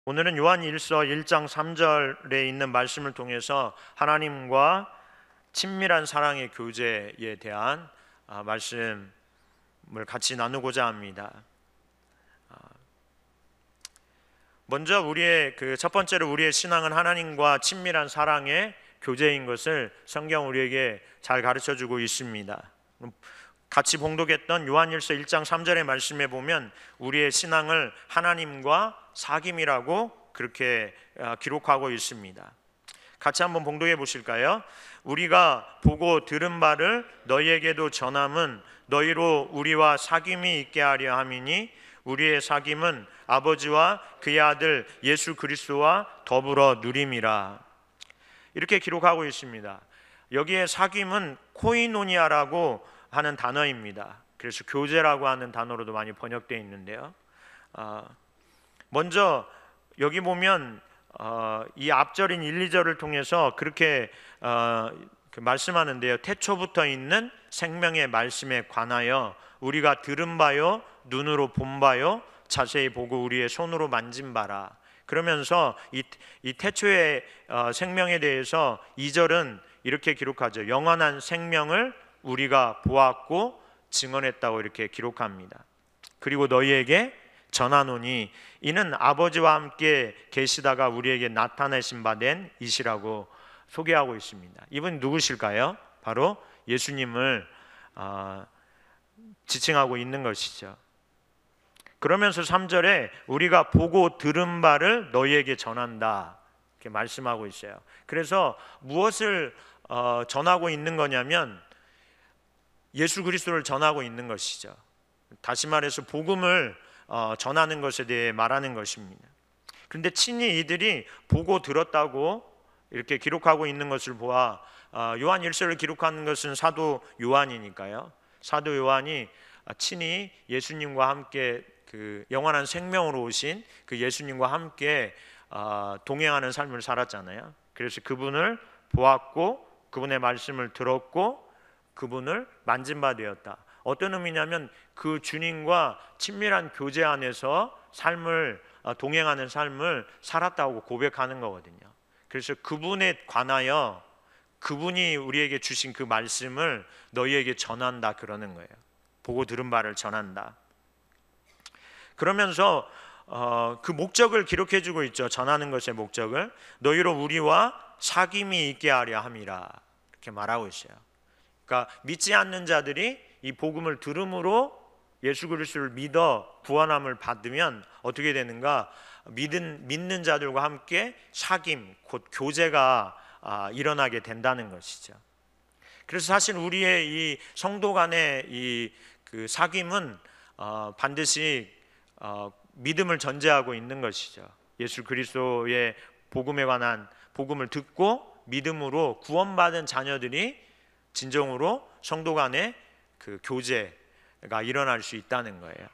오늘은 요한일서 1장 3절에 있는 말씀을 통해서 하나님과 친밀한 사랑의 교제에 대한 말씀을 같이 나누고자 합니다. 먼저 첫 번째로 우리의 신앙은 하나님과 친밀한 사랑의 교제인 것을 성경 우리에게 잘 가르쳐주고 있습니다. 같이 봉독했던 요한일서 1장 3절의 말씀에 보면 우리의 신앙을 하나님과 사귐이라고 그렇게 기록하고 있습니다. 같이 한번 봉독해 보실까요? 우리가 보고 들은 바를 너희에게도 전함은 너희로 우리와 사귐이 있게 하려 함이니 우리의 사귐은 아버지와 그의 아들 예수 그리스도와 더불어 누림이라. 이렇게 기록하고 있습니다. 여기에 사귐은 코이노니아라고 하는 단어입니다. 그래서 교제라고 하는 단어로도 많이 번역되어 있는데요. 먼저 여기 보면 이 앞절인 1, 2절을 통해서 그렇게 말씀하는데요. 태초부터 있는 생명의 말씀에 관하여 우리가 들은 바요 눈으로 본 바요 자세히 보고 우리의 손으로 만진 바라. 그러면서 이 태초의 생명에 대해서 2절은 이렇게 기록하죠. 영원한 생명을 우리가 보았고 증언했다고 이렇게 기록합니다. 그리고 너희에게 전하노니 이는 아버지와 함께 계시다가 우리에게 나타내신 바 된 이시라고 소개하고 있습니다. 이분 누구실까요? 바로 예수님을 지칭하고 있는 것이죠. 그러면서 3절에 우리가 보고 들은 바를 너희에게 전한다 이렇게 말씀하고 있어요. 그래서 무엇을 전하고 있는 거냐면 예수 그리스도를 전하고 있는 것이죠. 다시 말해서 복음을 전하는 것에 대해 말하는 것입니다. 그런데 친히 이들이 보고 들었다고 이렇게 기록하고 있는 것을 보아 요한 1서를 기록하는 것은 사도 요한이니까요. 사도 요한이 친히 예수님과 함께 그 영원한 생명으로 오신 그 예수님과 함께 동행하는 삶을 살았잖아요. 그래서 그분을 보았고 그분의 말씀을 들었고 그분을 만진 바 되었다. 어떤 의미냐면 그 주님과 친밀한 교제 안에서 삶을 동행하는 삶을 살았다고 고백하는 거거든요. 그래서 그분에 관하여 그분이 우리에게 주신 그 말씀을 너희에게 전한다 그러는 거예요. 보고 들은 바를 전한다. 그러면서 그 목적을 기록해 주고 있죠. 전하는 것의 목적을 너희로 우리와 사귐이 있게 하려 함이라 이렇게 말하고 있어요. 그러니까 믿지 않는 자들이 이 복음을 들음으로 예수 그리스도를 믿어 구원함을 받으면 어떻게 되는가? 믿는 자들과 함께 사귐, 곧 교제가 일어나게 된다는 것이죠. 그래서 사실 우리의 이 성도 간의 이 그 사귐은 반드시 믿음을 전제하고 있는 것이죠. 예수 그리스도의 복음에 관한 복음을 듣고 믿음으로 구원받은 자녀들이 진정으로 성도 간의 그 교제가 일어날 수 있다는 거예요.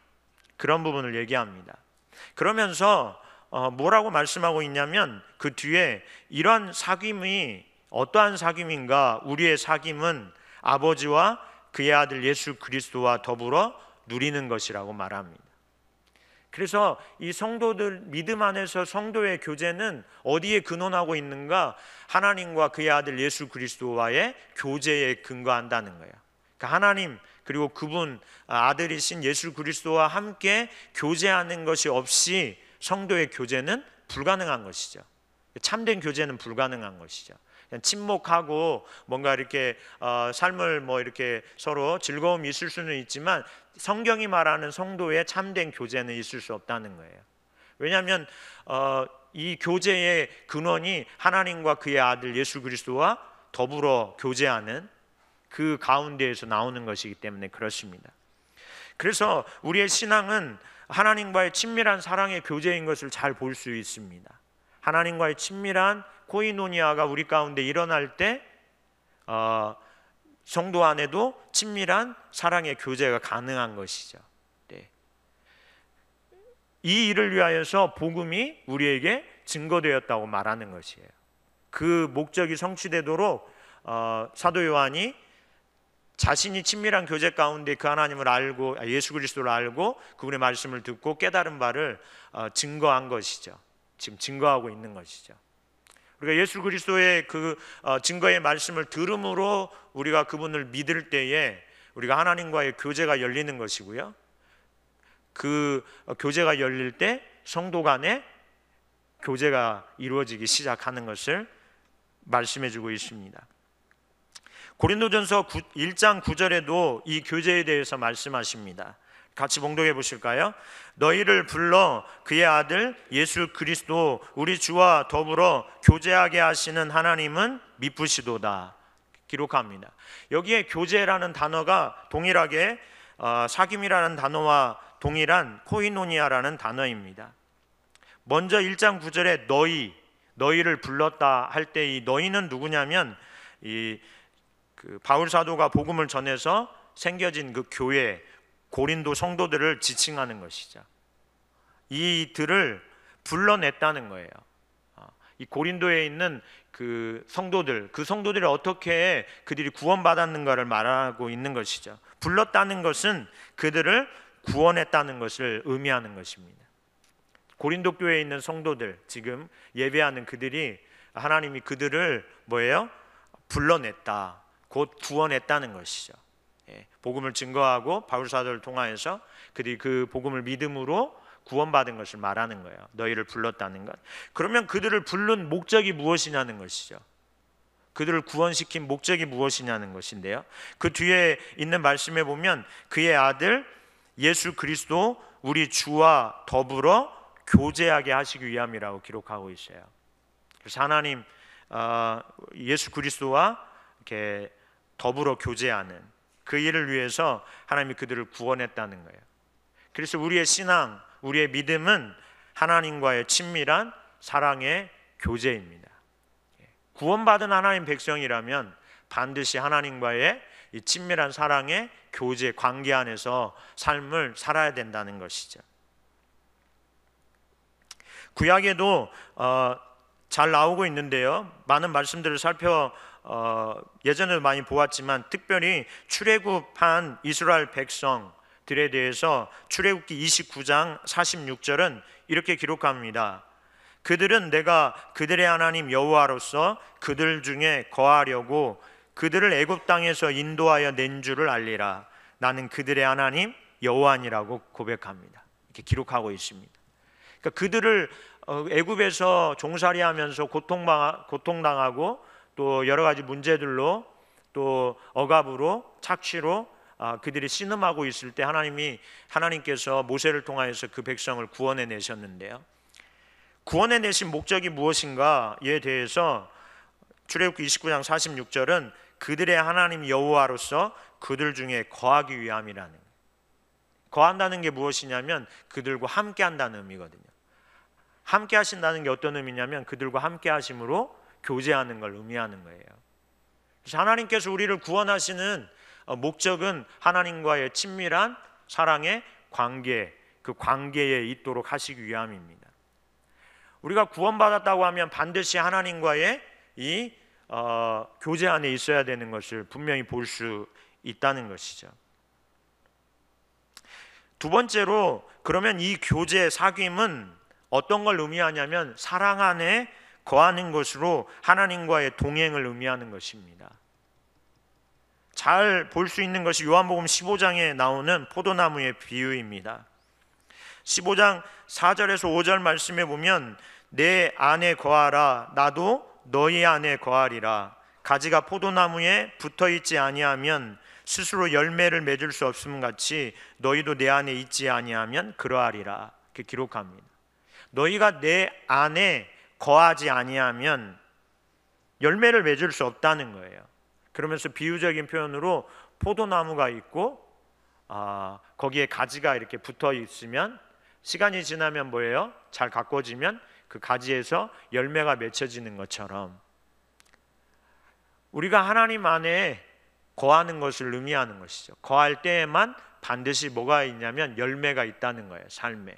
그런 부분을 얘기합니다. 그러면서 뭐라고 말씀하고 있냐면 그 뒤에 이러한 사귐이 어떠한 사귐인가? 우리의 사귐은 아버지와 그의 아들 예수 그리스도와 더불어 누리는 것이라고 말합니다. 그래서 이 성도들 믿음 안에서 성도의 교제는 어디에 근원하고 있는가? 하나님과 그의 아들 예수 그리스도와의 교제에 근거한다는 거예요. 그러니까 하나님 그리고 그분 아들이신 예수 그리스도와 함께 교제하는 것이 없이 성도의 교제는 불가능한 것이죠. 참된 교제는 불가능한 것이죠. 그냥 침묵하고 뭔가 이렇게 삶을 뭐 이렇게 서로 즐거움이 있을 수는 있지만 성경이 말하는 성도의 참된 교제는 있을 수 없다는 거예요. 왜냐하면 이 교제의 근원이 하나님과 그의 아들 예수 그리스도와 더불어 교제하는 그 가운데에서 나오는 것이기 때문에 그렇습니다. 그래서 우리의 신앙은 하나님과의 친밀한 사랑의 교제인 것을 잘 볼 수 있습니다. 하나님과의 친밀한 코이노니아가 우리 가운데 일어날 때 성도 안에도 친밀한 사랑의 교제가 가능한 것이죠. 네. 이 일을 위하여서 복음이 우리에게 증거되었다고 말하는 것이에요. 그 목적이 성취되도록 사도 요한이 자신이 친밀한 교제 가운데 그 하나님을 알고 예수 그리스도를 알고 그분의 말씀을 듣고 깨달은 바를 증거한 것이죠. 지금 증거하고 있는 것이죠. 우리가 예수 그리스도의 그 증거의 말씀을 들음으로 우리가 그분을 믿을 때에 우리가 하나님과의 교제가 열리는 것이고요. 그 교제가 열릴 때 성도 간에 교제가 이루어지기 시작하는 것을 말씀해 주고 있습니다. 고린도전서 1장 9절에도 이 교제에 대해서 말씀하십니다. 같이 봉독해 보실까요? 너희를 불러 그의 아들 예수 그리스도 우리 주와 더불어 교제하게 하시는 하나님은 미쁘시도다 기록합니다. 여기에 교제라는 단어가 동일하게 사귐이라는 단어와 동일한 코이노니아라는 단어입니다. 먼저 1장 9절에 너희를 불렀다 할 때 이 너희는 누구냐면 그 바울 사도가 복음을 전해서 생겨진 그 교회 고린도 성도들을 지칭하는 것이죠. 이들을 불러냈다는 거예요. 이 고린도에 있는 그 성도들이 어떻게 그들이 구원받았는가를 말하고 있는 것이죠. 불렀다는 것은 그들을 구원했다는 것을 의미하는 것입니다. 고린도 교회에 있는 성도들, 지금 예배하는 그들이 하나님이 그들을 뭐예요? 불러냈다, 곧 구원했다는 것이죠. 복음을 증거하고 바울 사도를 통하여서 그들이 그 복음을 믿음으로 구원받은 것을 말하는 거예요. 너희를 불렀다는 것. 그러면 그들을 부른 목적이 무엇이냐는 것이죠. 그들을 구원시킨 목적이 무엇이냐는 것인데요. 그 뒤에 있는 말씀에 보면 그의 아들 예수 그리스도 우리 주와 더불어 교제하게 하시기 위함이라고 기록하고 있어요. 그래서 하나님 예수 그리스도와 이렇게 더불어 교제하는 그 일을 위해서 하나님이 그들을 구원했다는 거예요. 그래서 우리의 신앙, 우리의 믿음은 하나님과의 친밀한 사랑의 교제입니다. 구원받은 하나님 백성이라면 반드시 하나님과의 이 친밀한 사랑의 교제, 관계 안에서 삶을 살아야 된다는 것이죠. 구약에도 잘 나오고 있는데요. 많은 말씀들을 예전에도 많이 보았지만 특별히 출애굽한 이스라엘 백성들에 대해서 출애굽기 29장 46절은 이렇게 기록합니다. 그들은 내가 그들의 하나님 여호와로서 그들 중에 거하려고 그들을 애굽 땅에서 인도하여 낸 줄을 알리라. 나는 그들의 하나님 여호와니라고 고백합니다. 이렇게 기록하고 있습니다. 그러니까 그들을 애굽에서 종살이하면서 고통당하고 또 여러 가지 문제들로 또 억압으로 착취로 그들이 신음하고 있을 때 하나님께서 모세를 통하여서 그 백성을 구원해 내셨는데요. 구원해 내신 목적이 무엇인가에 대해서 출애굽기 29장 46절은 그들의 하나님 여호와로서 그들 중에 거하기 위함이라는 거예요. 거한다는 게 무엇이냐면 그들과 함께 한다는 의미거든요. 함께 하신다는 게 어떤 의미냐면 그들과 함께 하심으로 교제하는 걸 의미하는 거예요. 그래서 하나님께서 우리를 구원하시는 목적은 하나님과의 친밀한 사랑의 관계, 그 관계에 있도록 하시기 위함입니다. 우리가 구원받았다고 하면 반드시 하나님과의 이 교제 안에 있어야 되는 것을 분명히 볼 수 있다는 것이죠. 두 번째로 그러면 이 교제 사귐은 어떤 걸 의미하냐면 사랑 안에 거하는 것으로 하나님과의 동행을 의미하는 것입니다. 잘 볼 수 있는 것이 요한복음 15장에 나오는 포도나무의 비유입니다. 15장 4절에서 5절 말씀에 보면 내 안에 거하라 나도 너희 안에 거하리라. 가지가 포도나무에 붙어있지 아니하면 스스로 열매를 맺을 수 없음 같이 너희도 내 안에 있지 아니하면 그러하리라. 이렇게 기록합니다. 너희가 내 안에 거하지 아니하면 열매를 맺을 수 없다는 거예요. 그러면서 비유적인 표현으로 포도나무가 있고 거기에 가지가 이렇게 붙어 있으면 시간이 지나면 뭐예요? 잘 가꿔지면 그 가지에서 열매가 맺혀지는 것처럼 우리가 하나님 안에 거하는 것을 의미하는 것이죠. 거할 때에만 반드시 뭐가 있냐면 열매가 있다는 거예요. 삶에.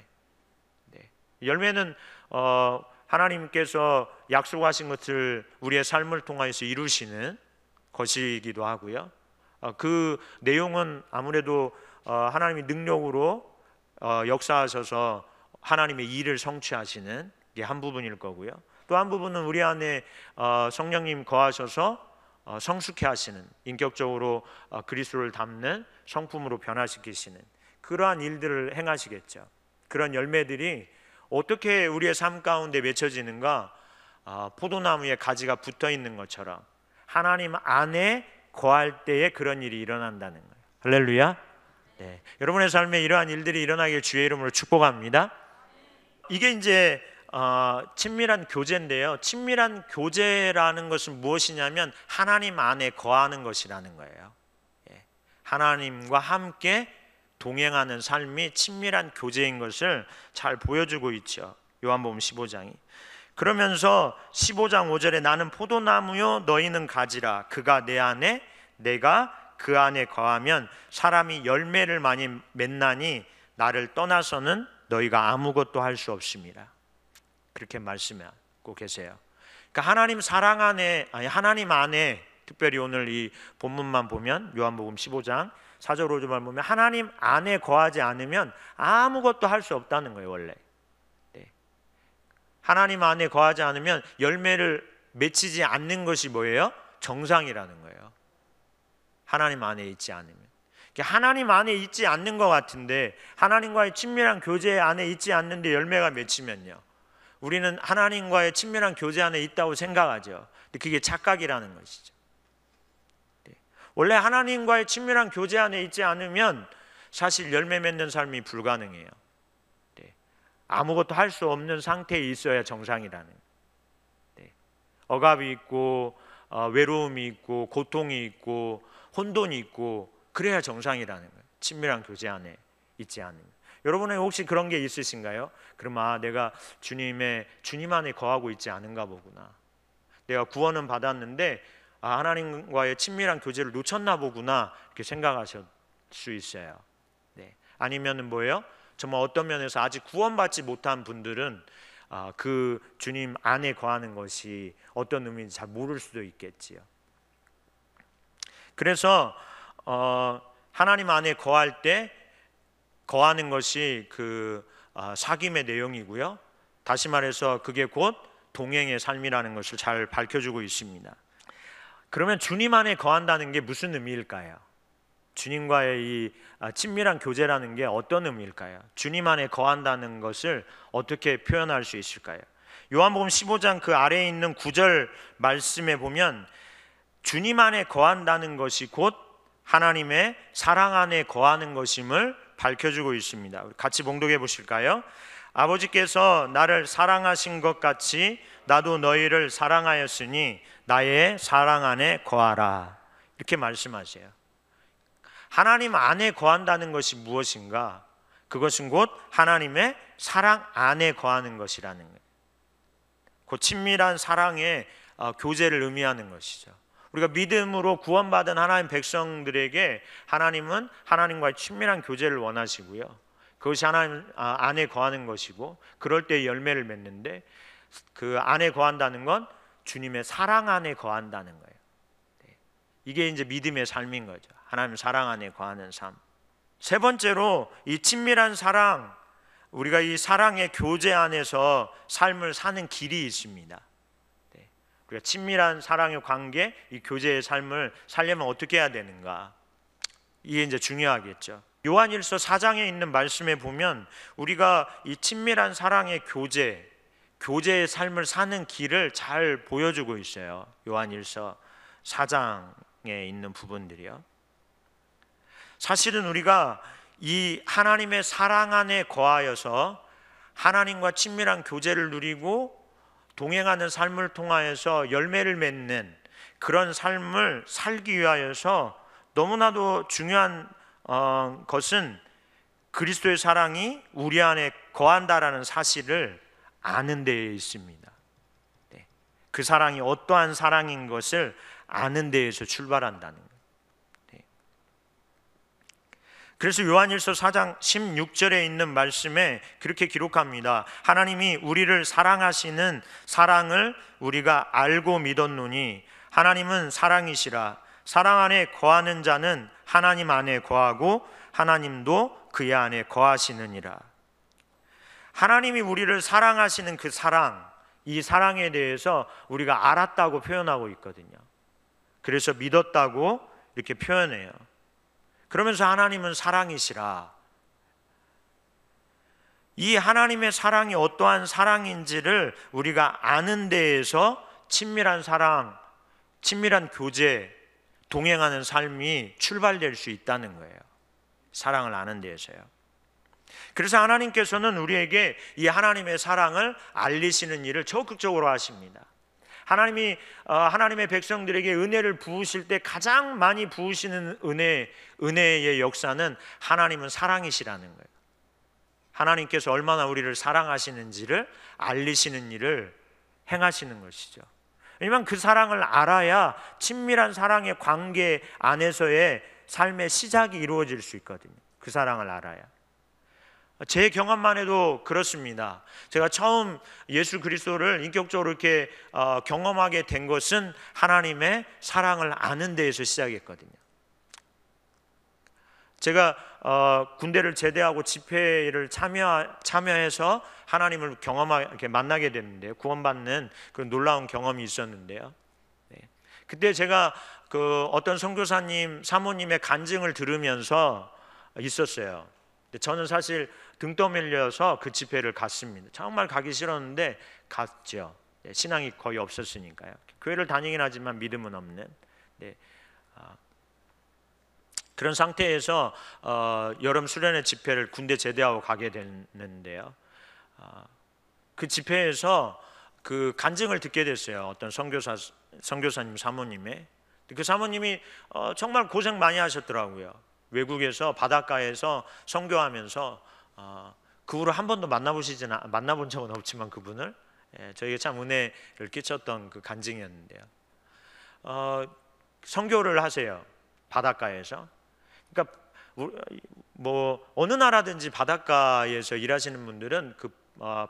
네. 열매는 하나님께서 약속하신 것을 우리의 삶을 통해서 이루시는 것이기도 하고요. 그 내용은 아무래도 하나님이 능력으로 역사하셔서 하나님의 일을 성취하시는 이게 한 부분일 거고요. 또 한 부분은 우리 안에 성령님 거하셔서 성숙해 하시는, 인격적으로 그리스도를 담는 성품으로 변화시키시는 그러한 일들을 행하시겠죠. 그런 열매들이 어떻게 우리의 삶 가운데 맺혀지는가? 포도나무에 가지가 붙어 있는 것처럼 하나님 안에 거할 때에 그런 일이 일어난다는 거예요. 할렐루야. 네. 여러분의 삶에 이러한 일들이 일어나길 주의 이름으로 축복합니다. 이게 이제 친밀한 교제인데요. 친밀한 교제라는 것은 무엇이냐면 하나님 안에 거하는 것이라는 거예요. 하나님과 함께 동행하는 삶이 친밀한 교제인 것을 잘 보여주고 있죠. 요한복음 15장이. 그러면서 15장 5절에 나는 포도나무요 너희는 가지라. 그가 내 안에 내가 그 안에 거하면 사람이 열매를 많이 맺나니 나를 떠나서는 너희가 아무것도 할 수 없습니다. 그렇게 말씀하고 계세요. 그러니까 하나님 사랑 안에, 하나님 안에, 특별히 오늘 이 본문만 보면 요한복음 15장 4절 5절만 보면 하나님 안에 거하지 않으면 아무것도 할 수 없다는 거예요. 원래 하나님 안에 거하지 않으면 열매를 맺히지 않는 것이 뭐예요? 정상이라는 거예요. 하나님 안에 있지 않으면. 하나님 안에 있지 않는 것 같은데, 하나님과의 친밀한 교제 안에 있지 않는데 열매가 맺히면요, 우리는 하나님과의 친밀한 교제 안에 있다고 생각하죠. 근데 그게 착각이라는 것이죠. 원래 하나님과의 친밀한 교제 안에 있지 않으면 사실 열매 맺는 삶이 불가능해요. 아무것도 할 수 없는 상태에 있어야 정상이라는 거예요. 억압이 있고 외로움이 있고 고통이 있고 혼돈이 있고 그래야 정상이라는 거예요. 친밀한 교제 안에 있지 않으면. 여러분은 혹시 그런 게 있으신가요? 그럼 내가 주님 안에 거하고 있지 않은가 보구나. 내가 구원은 받았는데 하나님과의 친밀한 교제를 놓쳤나 보구나, 이렇게 생각하실 수 있어요. 아니면은 뭐예요? 정말 어떤 면에서 아직 구원받지 못한 분들은 그 주님 안에 거하는 것이 어떤 의미인지 잘 모를 수도 있겠지요. 그래서 하나님 안에 거할 때 거하는 것이 그 사귐의 내용이고요. 다시 말해서 그게 곧 동행의 삶이라는 것을 잘 밝혀주고 있습니다. 그러면 주님 안에 거한다는 게 무슨 의미일까요? 주님과의 이 친밀한 교제라는 게 어떤 의미일까요? 주님 안에 거한다는 것을 어떻게 표현할 수 있을까요? 요한복음 15장 그 아래에 있는 9절 말씀에 보면 주님 안에 거한다는 것이 곧 하나님의 사랑 안에 거하는 것임을 밝혀주고 있습니다. 같이 봉독해 보실까요? 아버지께서 나를 사랑하신 것 같이 나도 너희를 사랑하였으니 나의 사랑 안에 거하라, 이렇게 말씀하세요. 하나님 안에 거한다는 것이 무엇인가? 그것은 곧 하나님의 사랑 안에 거하는 것이라는 거예요. 그 친밀한 사랑의 교제를 의미하는 것이죠. 우리가 믿음으로 구원받은 하나님 백성들에게 하나님은 하나님과의 친밀한 교제를 원하시고요, 그것이 하나님 안에 거하는 것이고, 그럴 때 열매를 맺는데, 그 안에 거한다는 건 주님의 사랑 안에 거한다는 거예요. 이게 이제 믿음의 삶인 거죠. 하나님 사랑 안에 거하는 삶. 세 번째로 이 친밀한 사랑, 우리가 이 사랑의 교제 안에서 삶을 사는 길이 있습니다. 우리가 친밀한 사랑의 관계, 이 교제의 삶을 살려면 어떻게 해야 되는가? 이게 이제 중요하겠죠. 요한일서 4장에 있는 말씀에 보면 우리가 이 친밀한 사랑의 교제의 삶을 사는 길을 잘 보여주고 있어요. 요한일서 4장에 있는 부분들이요. 사실은 우리가 이 하나님의 사랑 안에 거하여서 하나님과 친밀한 교제를 누리고 동행하는 삶을 통하여서 열매를 맺는 그런 삶을 살기 위하여서 너무나도 중요한 것은 그리스도의 사랑이 우리 안에 거한다라는 사실을 아는 데에 있습니다. 그 사랑이 어떠한 사랑인 것을 아는 데에서 출발한다는 거예요. 그래서 요한일서 4장 16절에 있는 말씀에 그렇게 기록합니다. 하나님이 우리를 사랑하시는 사랑을 우리가 알고 믿었노니 하나님은 사랑이시라. 사랑 안에 거하는 자는 하나님 안에 거하고 하나님도 그의 안에 거하시느니라. 하나님이 우리를 사랑하시는 그 사랑, 이 사랑에 대해서 우리가 알았다고 표현하고 있거든요. 그래서 믿었다고 이렇게 표현해요. 그러면서 하나님은 사랑이시라. 이 하나님의 사랑이 어떠한 사랑인지를 우리가 아는 데에서 친밀한 사랑, 친밀한 교제, 동행하는 삶이 출발될 수 있다는 거예요. 사랑을 아는 데에서요. 그래서 하나님께서는 우리에게 이 하나님의 사랑을 알리시는 일을 적극적으로 하십니다. 하나님이 하나님의 백성들에게 은혜를 부으실 때 가장 많이 부으시는 은혜의 역사는 하나님은 사랑이시라는 거예요. 하나님께서 얼마나 우리를 사랑하시는지를 알리시는 일을 행하시는 것이죠. 왜냐하면 그 사랑을 알아야 친밀한 사랑의 관계 안에서의 삶의 시작이 이루어질 수 있거든요. 그 사랑을 알아야. 제 경험만 해도 그렇습니다. 제가 처음 예수 그리스도를 인격적으로 이렇게 경험하게 된 것은 하나님의 사랑을 아는 데에서 시작했거든요. 제가 군대를 제대하고 집회를 참여해서 하나님을 이렇게 만나게 됐는데요. 구원받는 그런 놀라운 경험이 있었는데요. 네. 그때 제가 그 어떤 선교사님, 사모님의 간증을 들으면서 있었어요. 근데 저는 사실 등 떠밀려서 그 집회를 갔습니다. 정말 가기 싫었는데 갔죠. 네, 신앙이 거의 없었으니까요. 교회를 다니긴 하지만 믿음은 없는. 네. 그런 상태에서 여름 수련회 집회를 군대 제대하고 가게 됐는데요. 그 집회에서 그 간증을 듣게 됐어요. 어떤 선교사님 사모님의. 그 사모님이 정말 고생 많이 하셨더라고요. 외국에서 바닷가에서 선교하면서 그 후로 한 번도 만나본 적은 없지만 그분을 저에게 참 은혜를 끼쳤던 그 간증이었는데요. 선교를 하세요. 바닷가에서. 그러니까 뭐 어느 나라든지 바닷가에서 일하시는 분들은 그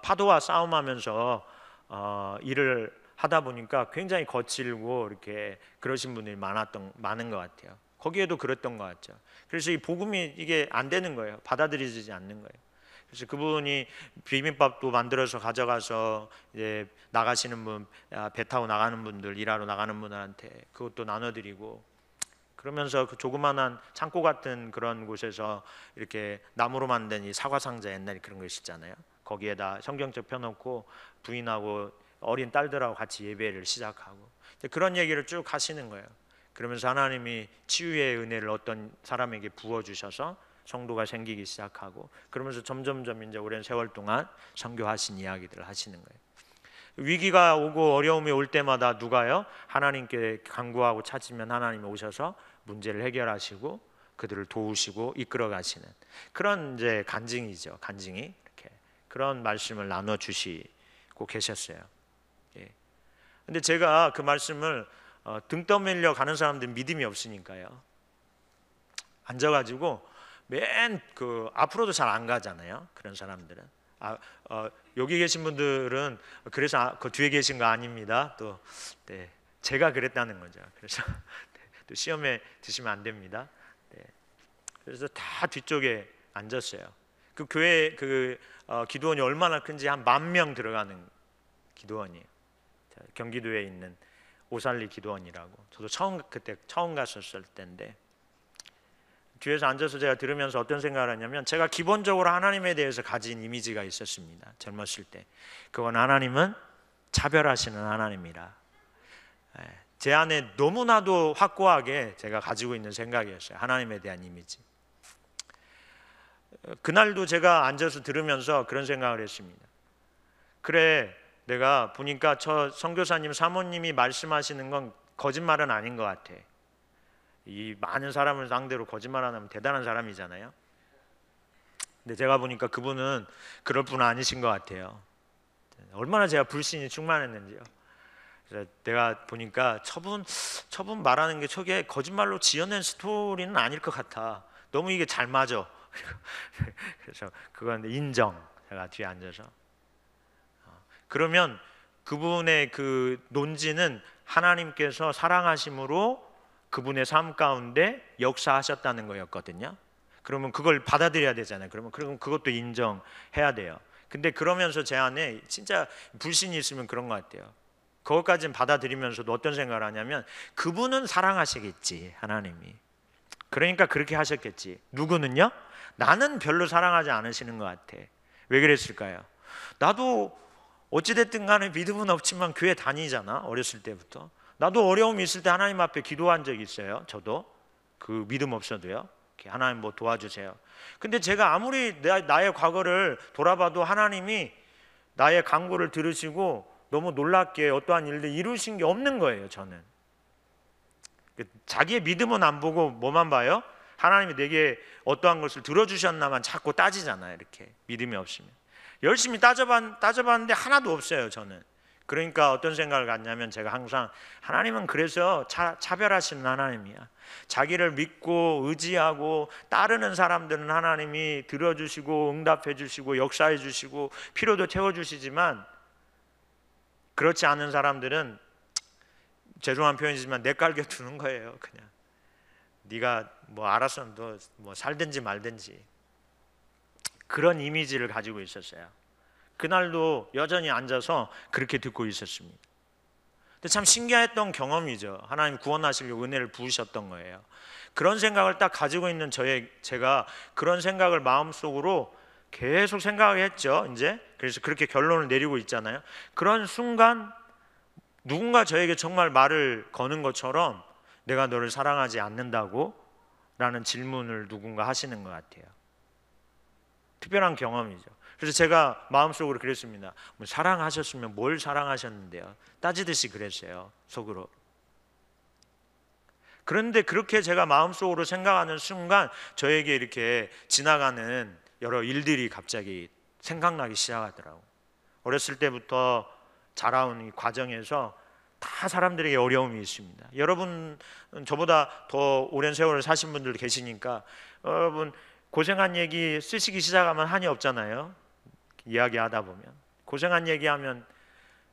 파도와 싸움하면서 일을 하다 보니까 굉장히 거칠고 이렇게 그러신 분들이 많은 것 같아요. 거기에도 그랬던 것 같죠. 그래서 이 복음이 이게 안 되는 거예요. 받아들여지지 않는 거예요. 그래서 그분이 비빔밥도 만들어서 가져가서 이제 나가시는 분, 배 타고 나가는 분들, 일하러 나가는 분들한테 그것도 나눠드리고, 그러면서 그 조그만한 창고 같은 그런 곳에서 이렇게 나무로 만든 이 사과 상자, 옛날에 그런 거 있었잖아요. 거기에다 성경책 펴놓고 부인하고 어린 딸들하고 같이 예배를 시작하고 그런 얘기를 쭉 하시는 거예요. 그러면서 하나님이 치유의 은혜를 어떤 사람에게 부어주셔서 성도가 생기기 시작하고, 그러면서 점점점 이제 오랜 세월 동안 선교하신 이야기들을 하시는 거예요. 위기가 오고 어려움이 올 때마다 누가요? 하나님께 간구하고 찾으면 하나님이 오셔서 문제를 해결하시고 그들을 도우시고 이끌어 가시는 그런 이제 간증이죠. 간증이 이렇게 그런 말씀을 나눠 주시고 계셨어요. 예. 근데 제가 그 말씀을 등 떠밀려 가는 사람들은 믿음이 없으니까요. 앉아가지고 맨 그 앞으로도 잘 안 가잖아요. 그런 사람들은. 여기 계신 분들은 그래서 그 뒤에 계신 거 아닙니다. 또 네, 제가 그랬다는 거죠. 그래서 또 시험에 드시면 안 됩니다. 네, 그래서 다 뒤쪽에 앉았어요. 그 교회 기도원이 얼마나 큰지 한 10,000명 들어가는 기도원이에요. 경기도에 있는 오살리 기도원이라고. 저도 그때 처음 갔었을 때인데 뒤에서 앉아서 제가 들으면서 어떤 생각을 하냐면, 제가 기본적으로 하나님에 대해서 가진 이미지가 있었습니다. 젊었을 때. 그건 하나님은 차별하시는 하나님이라. 제 안에 너무나도 확고하게 제가 가지고 있는 생각이었어요. 하나님에 대한 이미지. 그날도 제가 앉아서 들으면서 그런 생각을 했습니다. 그래, 내가 보니까 저 선교사님 사모님이 말씀하시는 건 거짓말은 아닌 것 같아. 이 많은 사람을 상대로 거짓말 안 하면 대단한 사람이잖아요. 근데 제가 보니까 그분은 그럴 분 아니신 것 같아요. 얼마나 제가 불신이 충만했는지요. 그래서 내가 보니까 저분 말하는 게 저게 거짓말로 지어낸 스토리는 아닐 것 같아. 너무 이게 잘 맞아. 그래서 그건 인정. 제가 뒤에 앉아서. 그러면 그분의 그 논지는 하나님께서 사랑하심으로 그분의 삶 가운데 역사하셨다는 거였거든요. 그러면 그걸 받아들여야 되잖아요. 그러면 그것도 인정해야 돼요. 근데 그러면서 제 안에 진짜 불신이 있으면 그런 것 같아요. 그것까지는 받아들이면서도 어떤 생각을 하냐면, 그분은 사랑하시겠지, 하나님이. 그러니까 그렇게 하셨겠지. 누구는요? 나는 별로 사랑하지 않으시는 것 같아. 왜 그랬을까요? 나도 어찌됐든 간에 믿음은 없지만 교회 다니잖아, 어렸을 때부터. 나도 어려움이 있을 때 하나님 앞에 기도한 적이 있어요. 저도 그 믿음 없어도요. 하나님 뭐 도와주세요. 근데 제가 아무리 나의 과거를 돌아봐도 하나님이 나의 간구를 들으시고 너무 놀랍게 어떠한 일들 이루신 게 없는 거예요. 저는 자기의 믿음은 안 보고 뭐만 봐요? 하나님이 내게 어떠한 것을 들어주셨나만 자꾸 따지잖아요. 이렇게 믿음이 없으면. 열심히 따져봤는데 하나도 없어요. 저는. 그러니까 어떤 생각을 갖냐면, 제가 항상 하나님은 그래서 차별하시는 하나님이야. 자기를 믿고 의지하고 따르는 사람들은 하나님이 들어주시고 응답해 주시고 역사해 주시고 필요도 채워주시지만, 그렇지 않은 사람들은 죄송한 표현이지만 내깔겨 두는 거예요. 그냥 네가 뭐 알아서 너 뭐 살든지 말든지, 그런 이미지를 가지고 있었어요. 그날도 여전히 앉아서 그렇게 듣고 있었습니다. 근데 참 신기했던 경험이죠. 하나님 구원하시려고 은혜를 부으셨던 거예요. 그런 생각을 딱 가지고 있는 제가 그런 생각을 마음속으로 계속 생각을 했죠. 이제 그래서 그렇게 결론을 내리고 있잖아요. 그런 순간 누군가 저에게 정말 말을 거는 것처럼, 내가 너를 사랑하지 않는다고? 라는 질문을 누군가 하시는 것 같아요. 특별한 경험이죠. 그래서 제가 마음속으로 그랬습니다. 뭐 사랑하셨으면 뭘 사랑하셨는데요? 따지듯이 그랬어요, 속으로. 그런데 그렇게 제가 마음속으로 생각하는 순간 저에게 이렇게 지나가는 여러 일들이 갑자기 생각나기 시작하더라고요. 어렸을 때부터 자라온 이 과정에서 다 사람들에게 어려움이 있습니다. 여러분 저보다 더 오랜 세월을 사신 분들 계시니까, 여러분 고생한 얘기 쓰시기 시작하면 한이 없잖아요. 이야기하다 보면 고생한 얘기하면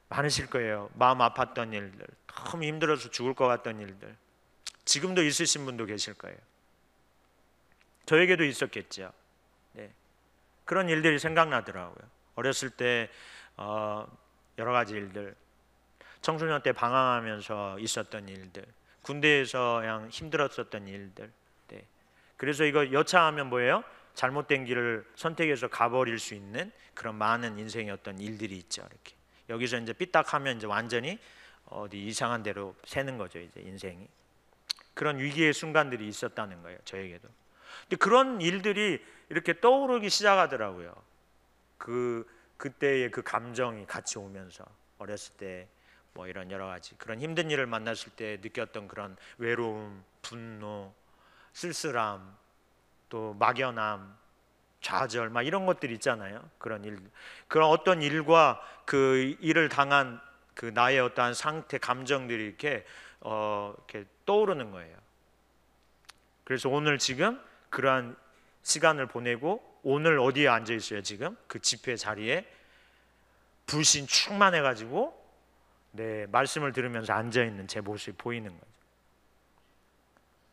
많으실 거예요. 마음 아팠던 일들, 너무 힘들어서 죽을 것 같던 일들, 지금도 있으신 분도 계실 거예요. 저에게도 있었겠죠. 네. 그런 일들이 생각나더라고요. 어렸을 때 여러 가지 일들, 청소년 때 방황하면서 있었던 일들, 군대에서 그냥 힘들었었던 일들. 네. 그래서 이거 여차하면 뭐예요? 잘못된 길을 선택해서 가버릴 수 있는 그런 많은 인생의 어떤 일들이 있죠. 이렇게 여기서 이제 삐딱하면 이제 완전히 어디 이상한 데로 새는 거죠. 이제 인생이. 그런 위기의 순간들이 있었다는 거예요. 저에게도. 근데 그런 일들이 이렇게 떠오르기 시작하더라고요. 그때의 그 감정이 같이 오면서, 어렸을 때 뭐 이런 여러 가지 그런 힘든 일을 만났을 때 느꼈던 그런 외로움, 분노, 쓸쓸함, 또 막연함, 좌절, 막 이런 것들이 있잖아요. 그런 일, 그런 어떤 일과 그 일을 당한 그 나의 어떠한 상태, 감정들이 이렇게 떠오르는 거예요. 그래서 오늘 지금 그러한 시간을 보내고, 오늘 어디에 앉아 있어요? 지금 그 집회 자리에 불신 충만해가지고 네, 말씀을 들으면서 앉아 있는 제 모습이 보이는 거죠.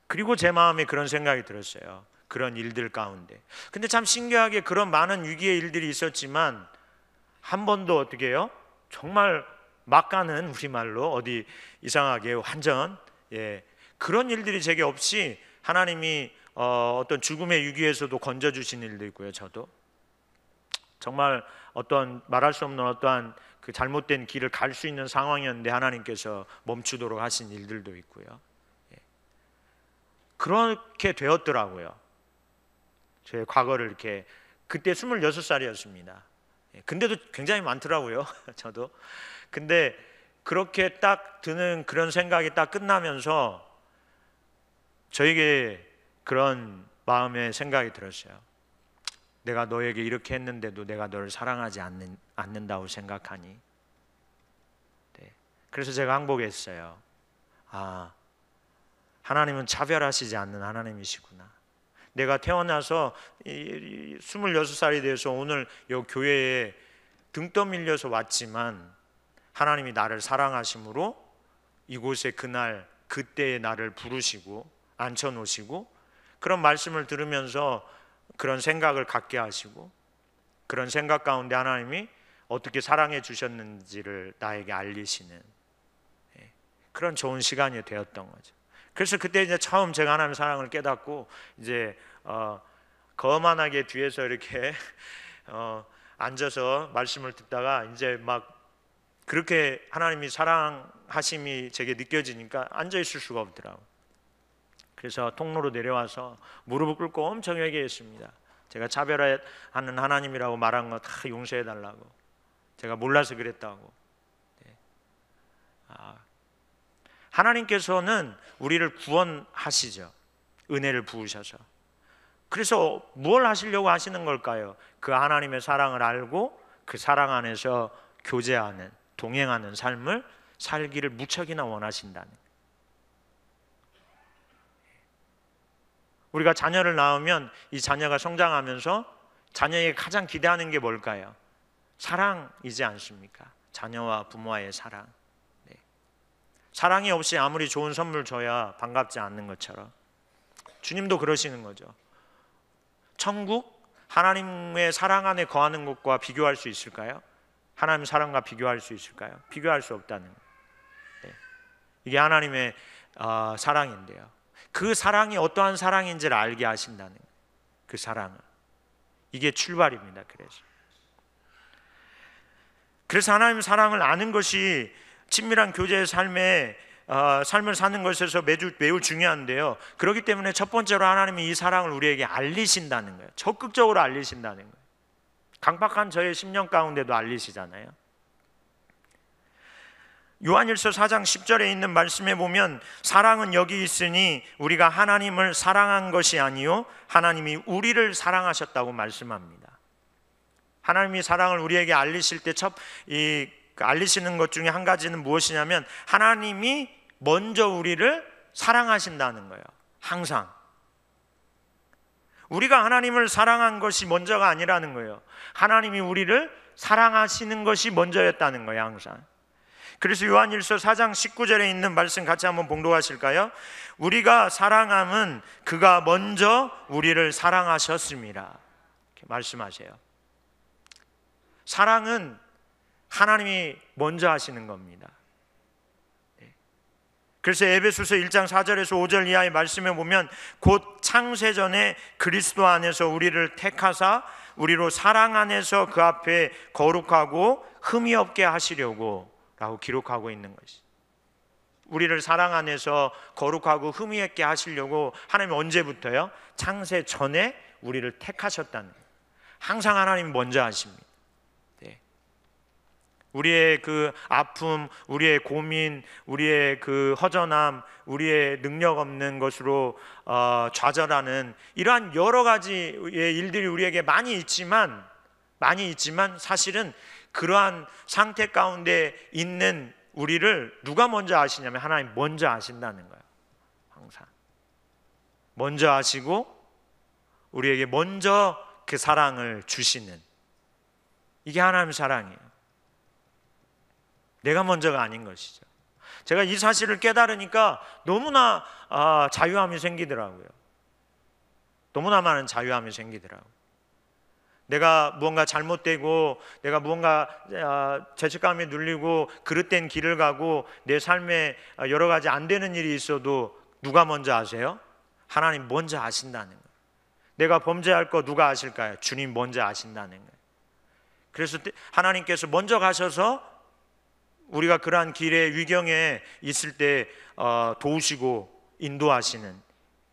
그리고 제 마음에 그런 생각이 들었어요. 그런 일들 가운데. 근데 참 신기하게 그런 많은 위기의 일들이 있었지만 한 번도 어떻게 해요? 정말 막 가는, 우리말로 어디 이상하게 완전 그런 일들이 제게 없이 하나님이 어떤 죽음의 위기에서도 건져주신 일도 있고요. 저도 정말 어떤 말할 수 없는 어떠한 그 잘못된 길을 갈 수 있는 상황이었는데 하나님께서 멈추도록 하신 일들도 있고요. 그렇게 되었더라고요. 제 과거를 이렇게, 그때 26살이었습니다. 근데도 굉장히 많더라고요. 저도. 근데 그렇게 딱 드는 그런 생각이 딱 끝나면서 저에게 그런 마음의 생각이 들었어요. 내가 너에게 이렇게 했는데도 내가 너를 사랑하지 않는다고 생각하니? 네. 그래서 제가 항복했어요. 아, 하나님은 차별하시지 않는 하나님이시구나. 내가 태어나서 26살이 돼서 오늘 이 교회에 등 떠밀려서 왔지만 하나님이 나를 사랑하심으로 이곳에 그날 그때의 나를 부르시고 앉혀놓으시고, 그런 말씀을 들으면서 그런 생각을 갖게 하시고, 그런 생각 가운데 하나님이 어떻게 사랑해 주셨는지를 나에게 알리시는 그런 좋은 시간이 되었던 거죠. 그래서 그때 이제 처음 제가 하나님의 사랑을 깨닫고 이제 거만하게 뒤에서 이렇게 앉아서 말씀을 듣다가 이제 막 그렇게 하나님이 사랑하심이 제게 느껴지니까 앉아 있을 수가 없더라고요. 그래서 통로로 내려와서 무릎을 꿇고 엄청 회개했습니다. 제가 차별하는 하나님이라고 말한 거 다 용서해 달라고, 제가 몰라서 그랬다고. 하나님께서는 우리를 구원하시죠. 은혜를 부으셔서. 그래서 뭘 하시려고 하시는 걸까요? 그 하나님의 사랑을 알고 그 사랑 안에서 교제하는, 동행하는 삶을 살기를 무척이나 원하신다는. 우리가 자녀를 낳으면 이 자녀가 성장하면서 자녀에게 가장 기대하는 게 뭘까요? 사랑이지 않습니까? 자녀와 부모와의 사랑. 사랑이 없이 아무리 좋은 선물 줘야 반갑지 않는 것처럼 주님도 그러시는 거죠. 천국, 하나님의 사랑 안에 거하는 것과 비교할 수 있을까요? 하나님의 사랑과 비교할 수 있을까요? 비교할 수 없다는 거예요. 이게 하나님의 사랑인데요, 그 사랑이 어떠한 사랑인지를 알게 하신다는 거예요. 그 사랑은 이게 출발입니다. 그래서 하나님의 사랑을 아는 것이 친밀한 교제의 삶을 사는 것에서 매우 중요한데요, 그렇기 때문에 첫 번째로 하나님이 이 사랑을 우리에게 알리신다는 거예요. 적극적으로 알리신다는 거예요. 강팍한 저의 심령 가운데도 알리시잖아요. 요한일서 4장 10절에 있는 말씀에 보면 사랑은 여기 있으니 우리가 하나님을 사랑한 것이 아니요 하나님이 우리를 사랑하셨다고 말씀합니다. 하나님이 사랑을 우리에게 알리실 때 알리시는 것 중에 한 가지는 무엇이냐면 하나님이 먼저 우리를 사랑하신다는 거예요. 항상 우리가 하나님을 사랑한 것이 먼저가 아니라는 거예요. 하나님이 우리를 사랑하시는 것이 먼저였다는 거예요. 항상. 그래서 요한일서 4장 19절에 있는 말씀 같이 한번 봉독하실까요? 우리가 사랑함은 그가 먼저 우리를 사랑하셨습니다, 이렇게 말씀하세요. 사랑은 하나님이 먼저 하시는 겁니다. 그래서 에베소서 1장 4절에서 5절 이하의 말씀에 보면 곧 창세전에 그리스도 안에서 우리를 택하사 우리로 사랑 안에서 그 앞에 거룩하고 흠이 없게 하시려고 라고 기록하고 있는 것이, 우리를 사랑 안에서 거룩하고 흠이 없게 하시려고 하나님이 언제부터요? 창세 전에 우리를 택하셨다는 거예요. 항상 하나님이 먼저 하십니다. 우리의 그 아픔, 우리의 고민, 우리의 그 허전함, 우리의 능력 없는 것으로 좌절하는 이러한 여러 가지의 일들이 우리에게 많이 있지만 사실은 그러한 상태 가운데 있는 우리를 누가 먼저 아시냐면 하나님 먼저 아신다는 거예요. 항상 먼저 아시고 우리에게 먼저 그 사랑을 주시는, 이게 하나님의 사랑이에요. 내가 먼저가 아닌 것이죠. 제가 이 사실을 깨달으니까 너무나 자유함이 생기더라고요. 너무나 많은 자유함이 생기더라고요. 내가 무언가 잘못되고 내가 무언가 죄책감이 눌리고 그릇된 길을 가고 내 삶에 여러 가지 안 되는 일이 있어도 누가 먼저 아세요? 하나님 먼저 아신다는 거예요. 내가 범죄할 거 누가 아실까요? 주님 먼저 아신다는 거예요. 그래서 하나님께서 먼저 가셔서 우리가 그러한 길의 위경에 있을 때 도우시고 인도하시는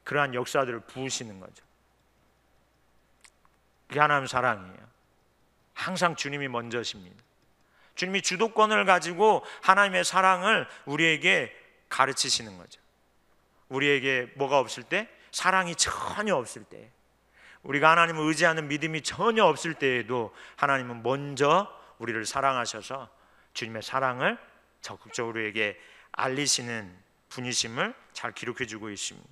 그러한 역사들을 부으시는 거죠. 그게 하나님의 사랑이에요. 항상 주님이 먼저십니다. 주님이 주도권을 가지고 하나님의 사랑을 우리에게 가르치시는 거죠. 우리에게 뭐가 없을 때? 사랑이 전혀 없을 때, 우리가 하나님을 의지하는 믿음이 전혀 없을 때에도 하나님은 먼저 우리를 사랑하셔서 주님의 사랑을 적극적으로 우리에게 알리시는 분이심을 잘 기록해주고 있습니다.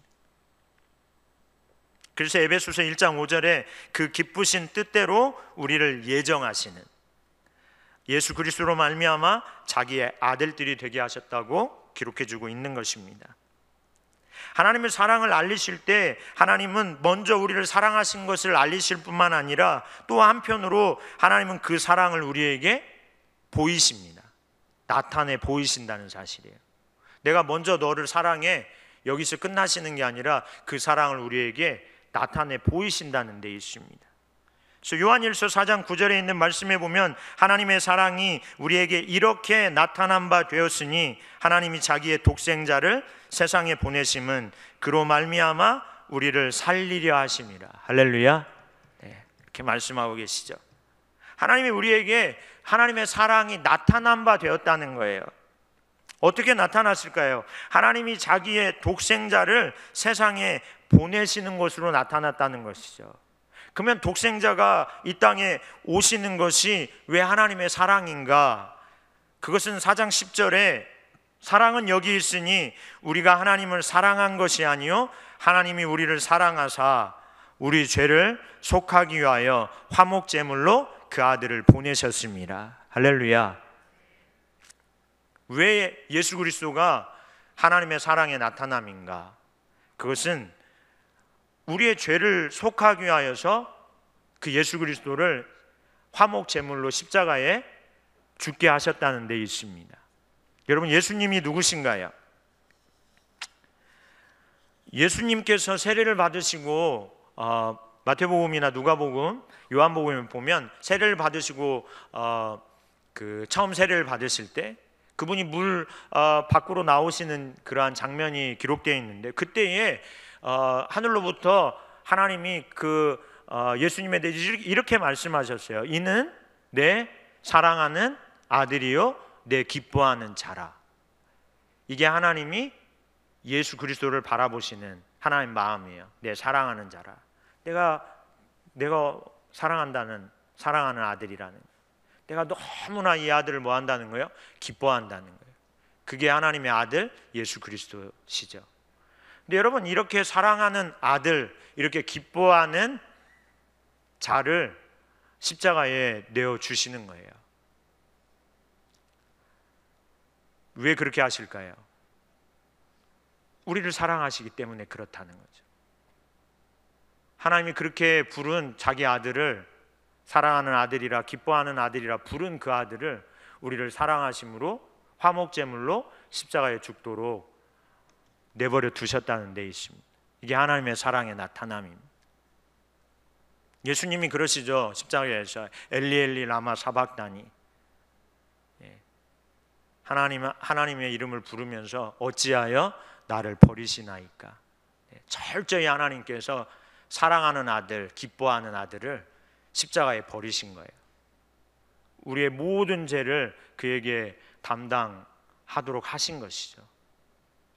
그래서 에베소서 1장 5절에 그 기쁘신 뜻대로 우리를 예정하시는, 예수 그리스도로 말미암아 자기의 아들들이 되게 하셨다고 기록해주고 있는 것입니다. 하나님의 사랑을 알리실 때 하나님은 먼저 우리를 사랑하신 것을 알리실 뿐만 아니라 또 한편으로 하나님은 그 사랑을 우리에게 보이십니다. 나타내 보이신다는 사실이에요. 내가 먼저 너를 사랑해, 여기서 끝나시는 게 아니라 그 사랑을 우리에게 나타내 보이신다는 데 있습니다. 그래서 요한일서 4장 9절에 있는 말씀에 보면 하나님의 사랑이 우리에게 이렇게 나타난 바 되었으니 하나님이 자기의 독생자를 세상에 보내심은 그로 말미암아 우리를 살리려 하심이라. 할렐루야. 네, 이렇게 말씀하고 계시죠. 하나님이 우리에게 하나님의 사랑이 나타난 바 되었다는 거예요. 어떻게 나타났을까요? 하나님이 자기의 독생자를 세상에 보내시는 것으로 나타났다는 것이죠. 그러면 독생자가 이 땅에 오시는 것이 왜 하나님의 사랑인가? 그것은 4장 10절에 사랑은 여기 있으니 우리가 하나님을 사랑한 것이 아니요 하나님이 우리를 사랑하사 우리 죄를 속하기 위하여 화목제물로 그 아들을 보내셨습니다. 할렐루야. 왜 예수 그리스도가 하나님의 사랑의 나타남인가? 그것은 우리의 죄를 속하기 위하여서 그 예수 그리스도를 화목제물로 십자가에 죽게 하셨다는 데 있습니다. 여러분, 예수님이 누구신가요? 예수님께서 세례를 받으시고 마태복음이나 누가복음, 요한복음을 보면 세례를 받으시고 처음 세례를 받으실 때 그분이 물 밖으로 나오시는 그러한 장면이 기록되어 있는데, 그때에 하늘로부터 하나님이 예수님에 대해 이렇게 말씀하셨어요. 이는 내 사랑하는 아들이요 내 기뻐하는 자라. 이게 하나님이 예수 그리스도를 바라보시는 하나님의 마음이에요. 내 사랑하는 자라. 내가 사랑하는 아들이라는, 내가 너무나 이 아들을 뭐 한다는 거예요? 기뻐한다는 거예요. 그게 하나님의 아들 예수 그리스도시죠. 근데 여러분, 이렇게 사랑하는 아들, 이렇게 기뻐하는 자를 십자가에 내어 주시는 거예요. 왜 그렇게 하실까요? 우리를 사랑하시기 때문에 그렇다는 거죠. 하나님이 그렇게 부른 자기 아들을, 사랑하는 아들이라 기뻐하는 아들이라 부른 그 아들을 우리를 사랑하심으로 화목제물로 십자가에 죽도록 내버려 두셨다는 데 있습니다. 이게 하나님의 사랑의 나타남입니다. 예수님이 그러시죠. 십자가에서 엘리 엘리 라마 사박다니, 하나님의 이름을 부르면서 어찌하여 나를 버리시나이까. 철저히 하나님께서 사랑하는 아들, 기뻐하는 아들을 십자가에 버리신 거예요. 우리의 모든 죄를 그에게 담당하도록 하신 것이죠.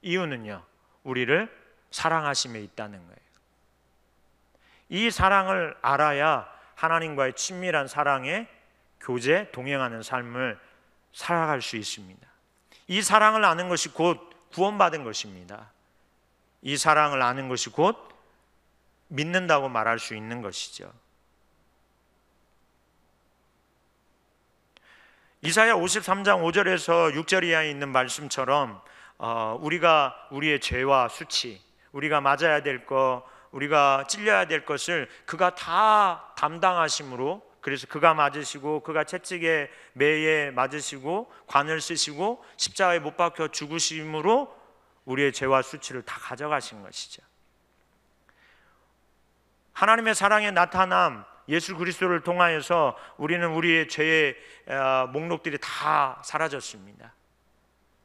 이유는요, 우리를 사랑하심에 있다는 거예요. 이 사랑을 알아야 하나님과의 친밀한 사랑에 교제, 동행하는 삶을 살아갈 수 있습니다. 이 사랑을 아는 것이 곧 구원받은 것입니다. 이 사랑을 아는 것이 곧 믿는다고 말할 수 있는 것이죠. 이사야 53장 5절에서 6절 이하에 있는 말씀처럼 우리가 우리의 죄와 수치, 우리가 맞아야 될 것, 우리가 찔려야 될 것을 그가 다 담당하심으로, 그래서 그가 맞으시고 그가 채찍에 매에 맞으시고 관을 쓰시고 십자가에 못 박혀 죽으심으로 우리의 죄와 수치를 다 가져가신 것이죠. 하나님의 사랑의 나타남, 예수 그리스도를 통하여서 우리는 우리의 죄의 목록들이 다 사라졌습니다.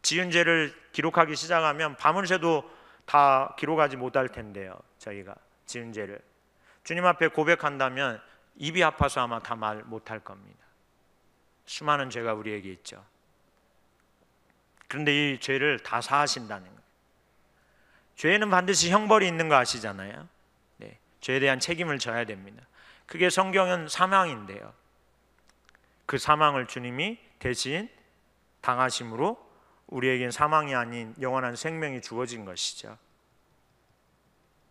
지은 죄를 기록하기 시작하면 밤을새도 다 기록하지 못할 텐데요. 저희가 지은 죄를 주님 앞에 고백한다면 입이 아파서 아마 다 말 못할 겁니다. 수많은 죄가 우리에게 있죠. 그런데 이 죄를 다 사하신다는 거예요. 죄에는 반드시 형벌이 있는 거 아시잖아요. 네, 죄에 대한 책임을 져야 됩니다. 그게 성경은 사망인데요, 그 사망을 주님이 대신 당하심으로 우리에겐 사망이 아닌 영원한 생명이 주어진 것이죠.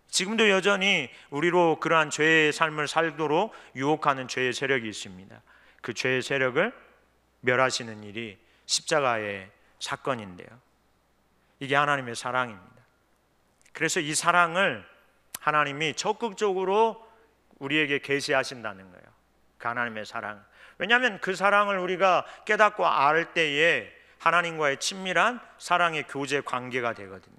지금도 여전히 우리로 그러한 죄의 삶을 살도록 유혹하는 죄의 세력이 있습니다. 그 죄의 세력을 멸하시는 일이 십자가의 사건인데요, 이게 하나님의 사랑입니다. 그래서 이 사랑을 하나님이 적극적으로 우리에게 계시하신다는 거예요. 그 하나님의 사랑. 왜냐하면 그 사랑을 우리가 깨닫고 알 때에 하나님과의 친밀한 사랑의 교제 관계가 되거든요.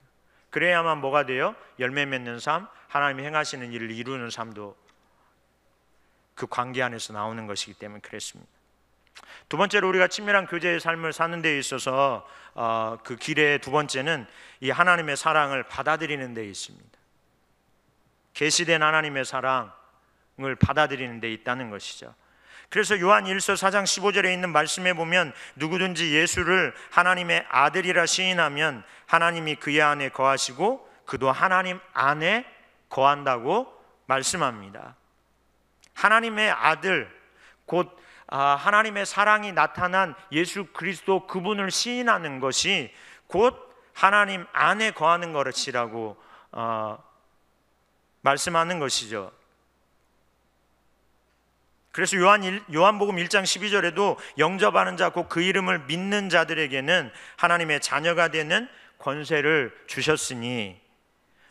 그래야만 뭐가 돼요? 열매 맺는 삶, 하나님이 행하시는 일을 이루는 삶도 그 관계 안에서 나오는 것이기 때문에 그랬습니다. 두 번째로 우리가 친밀한 교제의 삶을 사는 데 있어서 그 길의 두 번째는 이 하나님의 사랑을 받아들이는 데 있습니다. 계시된 하나님의 사랑을 받아들이는 데 있다는 것이죠. 그래서 요한 1서 4장 15절에 있는 말씀에 보면 누구든지 예수를 하나님의 아들이라 시인하면 하나님이 그의 안에 거하시고 그도 하나님 안에 거한다고 말씀합니다. 하나님의 아들, 곧 하나님의 사랑이 나타난 예수 그리스도 그분을 시인하는 것이 곧 하나님 안에 거하는 것이라고 말씀하는 것이죠. 그래서 요한복음 1장 12절에도 영접하는 자 곧 그 이름을 믿는 자들에게는 하나님의 자녀가 되는 권세를 주셨으니,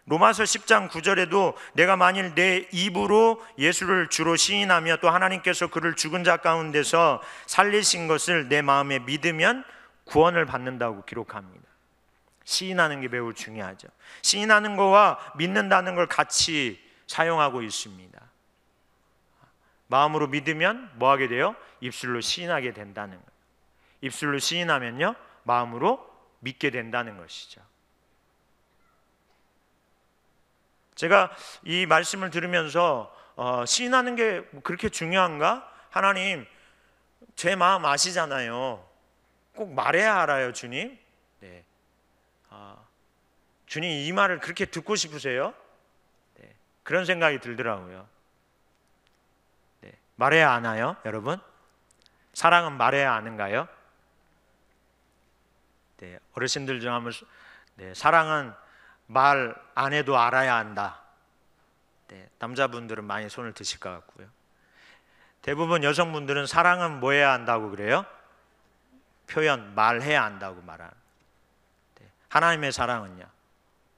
로마서 10장 9절에도 내가 만일 내 입으로 예수를 주로 시인하며 또 하나님께서 그를 죽은 자 가운데서 살리신 것을 내 마음에 믿으면 구원을 받는다고 기록합니다. 시인하는 게 매우 중요하죠. 시인하는 거와 믿는다는 걸 같이 사용하고 있습니다. 마음으로 믿으면 뭐 하게 돼요? 입술로 시인하게 된다는 거예요. 입술로 시인하면요, 마음으로 믿게 된다는 것이죠. 제가 이 말씀을 들으면서 시인하는 게 그렇게 중요한가? 하나님, 제 마음 아시잖아요. 꼭 말해야 알아요, 주님. 네. 주님, 이 말을 그렇게 듣고 싶으세요? 네. 그런 생각이 들더라고요. 네. 말해야 아나요, 여러분? 사랑은 말해야 아는가요? 네. 어르신들 중 하면 사랑은 말 안 해도 알아야 한다. 네, 남자분들은 많이 손을 드실 것 같고요. 대부분 여성분들은 사랑은 뭐 해야 한다고 그래요? 표현, 말해야 한다고 말하는. 네, 하나님의 사랑은요,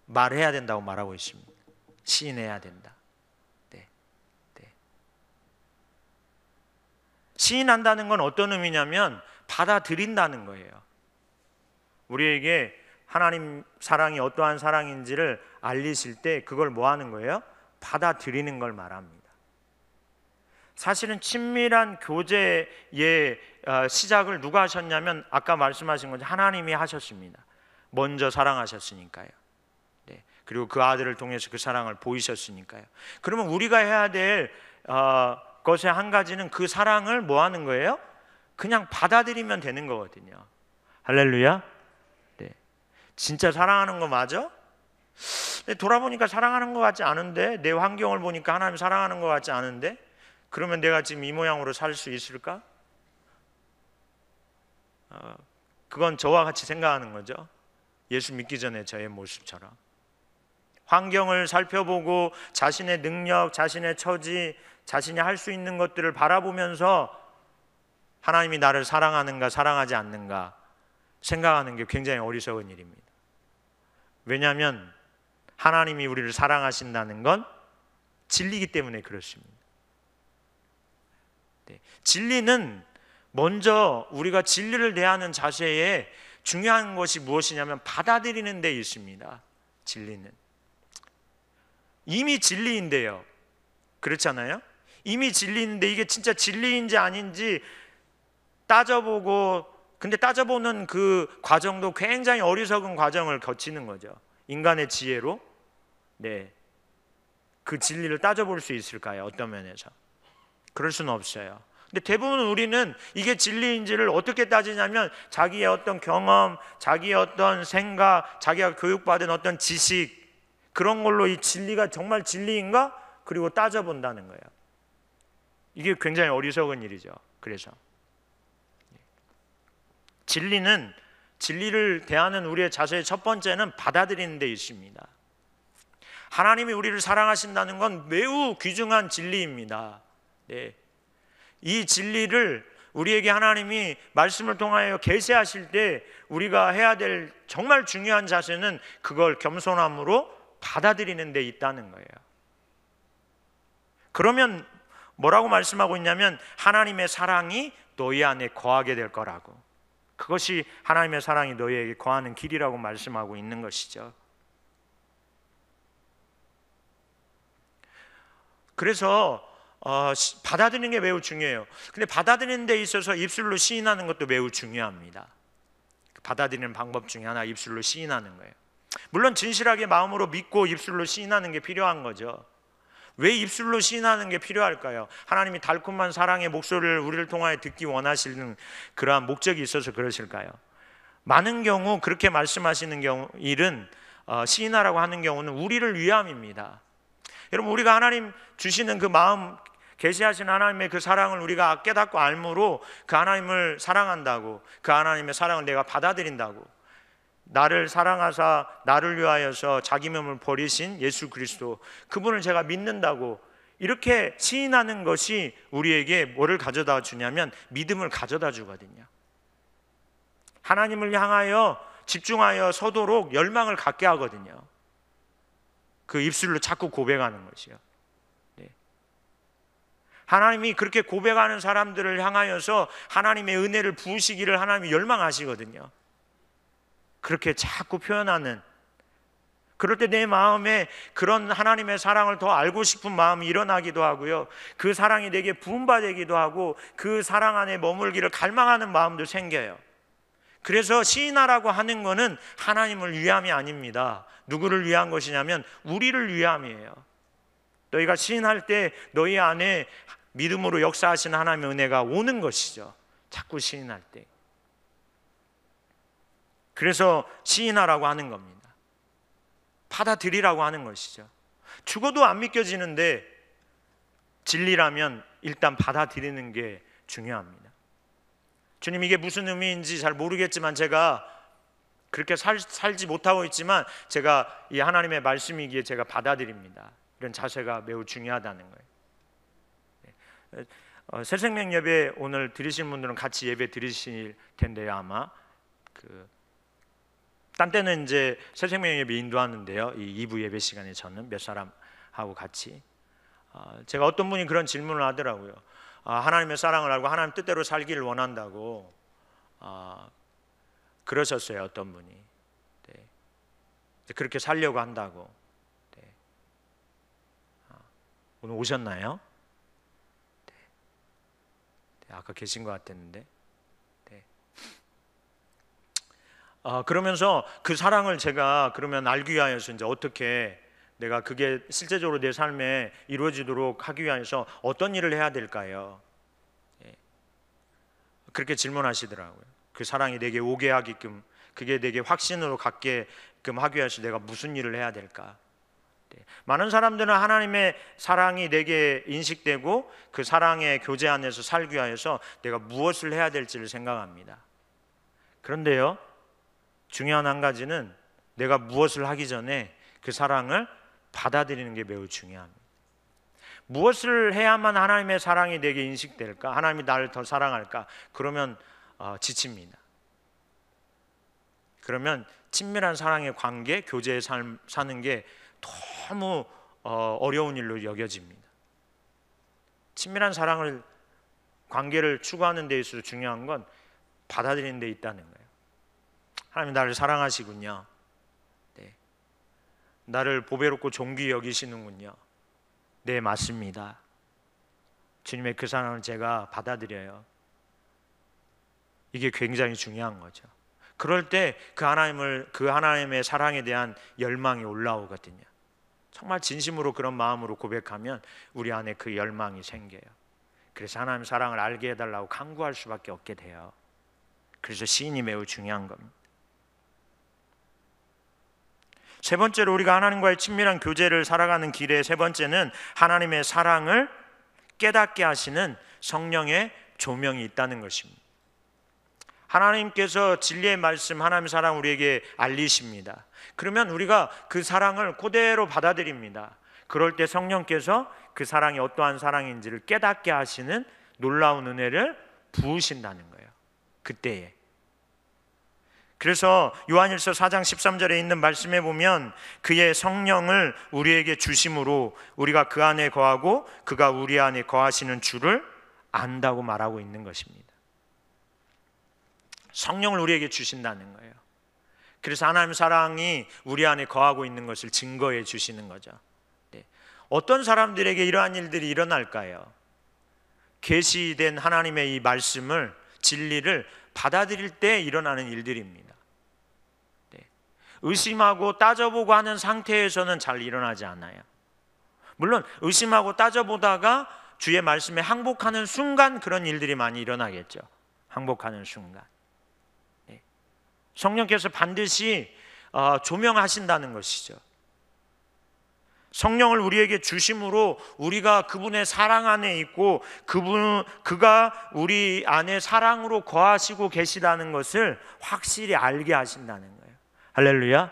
말해야 된다고 말하고 있습니다. 시인해야 된다. 네, 네. 시인한다는 건 어떤 의미냐면 받아들인다는 거예요. 우리에게 하나님 사랑이 어떠한 사랑인지를 알리실 때 그걸 뭐 하는 거예요? 받아들이는 걸 말합니다. 사실은 친밀한 교제의 시작을 누가 하셨냐면 아까 말씀하신 것처럼 하나님이 하셨습니다. 먼저 사랑하셨으니까요. 네. 그리고 그 아들을 통해서 그 사랑을 보이셨으니까요. 그러면 우리가 해야 될 것의 한 가지는 그 사랑을 뭐 하는 거예요? 그냥 받아들이면 되는 거거든요. 할렐루야. 진짜 사랑하는 거 맞아? 돌아보니까 사랑하는 것 같지 않은데, 내 환경을 보니까 하나님 사랑하는 것 같지 않은데, 그러면 내가 지금 이 모양으로 살 수 있을까? 그건 저와 같이 생각하는 거죠. 예수 믿기 전에 저의 모습처럼. 환경을 살펴보고 자신의 능력, 자신의 처지, 자신이 할 수 있는 것들을 바라보면서 하나님이 나를 사랑하는가 사랑하지 않는가 생각하는 게 굉장히 어리석은 일입니다. 왜냐하면 하나님이 우리를 사랑하신다는 건 진리이기 때문에 그렇습니다. 네. 진리는 먼저 우리가 진리를 대하는 자세에 중요한 것이 무엇이냐면 받아들이는 데 있습니다. 진리는 이미 진리인데요, 그렇잖아요? 이미 진리인데 이게 진짜 진리인지 아닌지 따져보고, 근데 따져보는 그 과정도 굉장히 어리석은 과정을 거치는 거죠. 인간의 지혜로 그 진리를 따져볼 수 있을까요? 어떤 면에서? 그럴 수는 없어요. 근데 대부분 우리는 이게 진리인지를 어떻게 따지냐면 자기의 어떤 경험, 자기의 어떤 생각, 자기가 교육받은 어떤 지식, 그런 걸로 이 진리가 정말 진리인가? 그리고 따져본다는 거예요. 이게 굉장히 어리석은 일이죠. 그래서 진리를 대하는 우리의 자세의 첫 번째는 받아들이는 데 있습니다. 하나님이 우리를 사랑하신다는 건 매우 귀중한 진리입니다. 네. 이 진리를 우리에게 하나님이 말씀을 통하여 계시하실 때 우리가 해야 될 정말 중요한 자세는 그걸 겸손함으로 받아들이는 데 있다는 거예요. 그러면 뭐라고 말씀하고 있냐면 하나님의 사랑이 너희 안에 거하게 될 거라고. 그것이 하나님의 사랑이 너희에게 거하는 길이라고 말씀하고 있는 것이죠. 그래서 받아들이는 게 매우 중요해요. 근데 받아들이는 데 있어서 입술로 시인하는 것도 매우 중요합니다. 받아들이는 방법 중에 하나 입술로 시인하는 거예요. 물론 진실하게 마음으로 믿고 입술로 시인하는 게 필요한 거죠. 왜 입술로 시인하는 게 필요할까요? 하나님이 달콤한 사랑의 목소리를 우리를 통하여 듣기 원하시는 그러한 목적이 있어서 그러실까요? 많은 경우 그렇게 말씀하시는 경우 일은 시인하라고 하는 경우는 우리를 위함입니다. 여러분, 우리가 하나님 주시는 그 마음, 계시하신 하나님의 그 사랑을 우리가 깨닫고 알므로 그 하나님을 사랑한다고, 그 하나님의 사랑을 내가 받아들인다고, 나를 사랑하사 나를 위하여서 자기 몸을 버리신 예수 그리스도, 그분을 제가 믿는다고 이렇게 시인하는 것이 우리에게 뭐를 가져다 주냐면 믿음을 가져다 주거든요. 하나님을 향하여 집중하여 서도록 열망을 갖게 하거든요. 그 입술로 자꾸 고백하는 것이요. 네. 하나님이 그렇게 고백하는 사람들을 향하여서 하나님의 은혜를 부으시기를 하나님이 열망하시거든요. 그렇게 자꾸 표현하는, 그럴 때 내 마음에 그런 하나님의 사랑을 더 알고 싶은 마음이 일어나기도 하고요, 그 사랑이 내게 부음받기도 하고 그 사랑 안에 머물기를 갈망하는 마음도 생겨요. 그래서 시인하라고 하는 것은 하나님을 위함이 아닙니다. 누구를 위한 것이냐면 우리를 위함이에요. 너희가 시인할 때 너희 안에 믿음으로 역사하시는 하나님의 은혜가 오는 것이죠. 자꾸 시인할 때. 그래서 시인하라고 하는 겁니다. 받아들이라고 하는 것이죠. 죽어도 안 믿겨지는데 진리라면 일단 받아들이는 게 중요합니다. 주님, 이게 무슨 의미인지 잘 모르겠지만 제가 그렇게 살지 못하고 있지만 제가 이 하나님의 말씀이기에 제가 받아들입니다. 이런 자세가 매우 중요하다는 거예요. 새생명 예배 오늘 드리신 분들은 같이 예배 드리실 텐데요. 아마 딴 때는 이제 새생명 예배 인도하는데요, 이 2부 예배 시간에 저는 몇 사람하고 같이 제가 어떤 분이 그런 질문을 하더라고요. 하나님의 사랑을 알고 하나님 뜻대로 살기를 원한다고 그러셨어요. 어떤 분이. 네. 그렇게 살려고 한다고. 네. 오늘 오셨나요? 네. 네. 아까 계신 것 같았는데. 네. 그러면서 그 사랑을 제가 그러면 알기 위하여서 이제 어떻게 내가 그게 실제적으로 내 삶에 이루어지도록 하기 위해서 어떤 일을 해야 될까요? 예. 그렇게 질문하시더라고요. 그 사랑이 내게 오게 하게끔, 그게 내게 확신으로 갖게끔 하기 위해서 내가 무슨 일을 해야 될까? 네. 많은 사람들은 하나님의 사랑이 내게 인식되고 그 사랑의 교제 안에서 살기 위해서 내가 무엇을 해야 될지를 생각합니다. 그런데요, 중요한 한 가지는 내가 무엇을 하기 전에 그 사랑을 받아들이는 게 매우 중요합니다. 무엇을 해야만 하나님의 사랑이 내게 인식될까? 하나님이 나를 더 사랑할까? 그러면 지칩니다. 그러면 친밀한 사랑의 관계, 교제의 삶 사는 게 너무 어려운 일로 여겨집니다. 친밀한 사랑을, 관계를 추구하는 데 있어서 중요한 건 받아들이는 데 있다는 거예요. 하나님 나를 사랑하시군요. 네. 나를 보배롭고 존귀히 여기시는군요. 네, 맞습니다. 주님의 그 사랑을 제가 받아들여요. 이게 굉장히 중요한 거죠. 그럴 때 그 하나님의 사랑에 대한 열망이 올라오거든요. 정말 진심으로 그런 마음으로 고백하면 우리 안에 그 열망이 생겨요. 그래서 하나님의 사랑을 알게 해달라고 간구할 수밖에 없게 돼요. 그래서 시인이 매우 중요한 겁니다. 세 번째로 우리가 하나님과의 친밀한 교제를 살아가는 길의 세 번째는 하나님의 사랑을 깨닫게 하시는 성령의 조명이 있다는 것입니다. 하나님께서 진리의 말씀, 하나님의 사랑을 우리에게 알리십니다. 그러면 우리가 그 사랑을 그대로 받아들입니다. 그럴 때 성령께서 그 사랑이 어떠한 사랑인지를 깨닫게 하시는 놀라운 은혜를 부으신다는 거예요. 그때에. 그래서 요한일서 4장 13절에 있는 말씀에 보면 그의 성령을 우리에게 주심으로 우리가 그 안에 거하고 그가 우리 안에 거하시는 줄을 안다고 말하고 있는 것입니다. 성령을 우리에게 주신다는 거예요. 그래서 하나님 사랑이 우리 안에 거하고 있는 것을 증거해 주시는 거죠. 네. 어떤 사람들에게 이러한 일들이 일어날까요? 계시된 하나님의 이 말씀을, 진리를 받아들일 때 일어나는 일들입니다. 네. 의심하고 따져보고 하는 상태에서는 잘 일어나지 않아요. 물론 의심하고 따져보다가 주의 말씀에 항복하는 순간 그런 일들이 많이 일어나겠죠. 항복하는 순간. 네. 성령께서 반드시 조명하신다는 것이죠. 성령을 우리에게 주심으로 우리가 그분의 사랑 안에 있고 그가 우리 안에 사랑으로 거하시고 계시다는 것을 확실히 알게 하신다는 거예요. 할렐루야.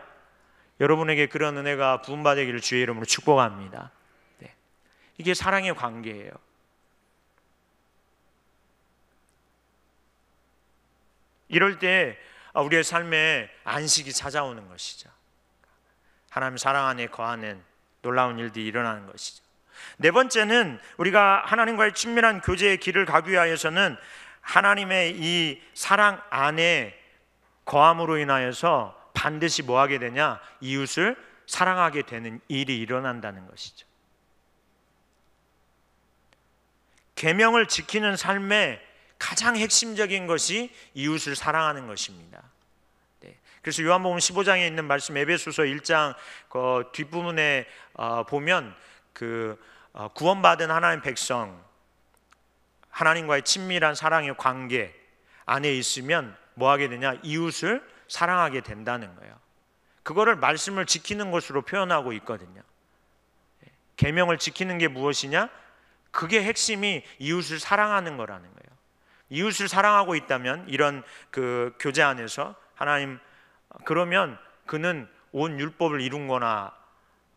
여러분에게 그런 은혜가 부음받기를 주의 이름으로 축복합니다. 네. 이게 사랑의 관계예요. 이럴 때 우리의 삶에 안식이 찾아오는 것이죠. 하나님 사랑 안에 거하는 놀라운 일들이 일어나는 것이죠. 네 번째는 우리가 하나님과의 친밀한 교제의 길을 가기 위하여서는 하나님의 이 사랑 안에 거함으로 인하여서 반드시 뭐 하게 되냐? 이웃을 사랑하게 되는 일이 일어난다는 것이죠. 계명을 지키는 삶의 가장 핵심적인 것이 이웃을 사랑하는 것입니다. 그래서 요한복음 15장에 있는 말씀, 에베소서 1장 그 뒷부분에 보면 구원받은 하나님 백성, 하나님과의 친밀한 사랑의 관계 안에 있으면 뭐 하게 되냐? 이웃을 사랑하게 된다는 거예요. 그거를 말씀을 지키는 것으로 표현하고 있거든요. 계명을 지키는 게 무엇이냐? 그게 핵심이 이웃을 사랑하는 거라는 거예요. 이웃을 사랑하고 있다면 이런 그 교제 안에서 하나님, 그러면 그는 온 율법을 이룬 거나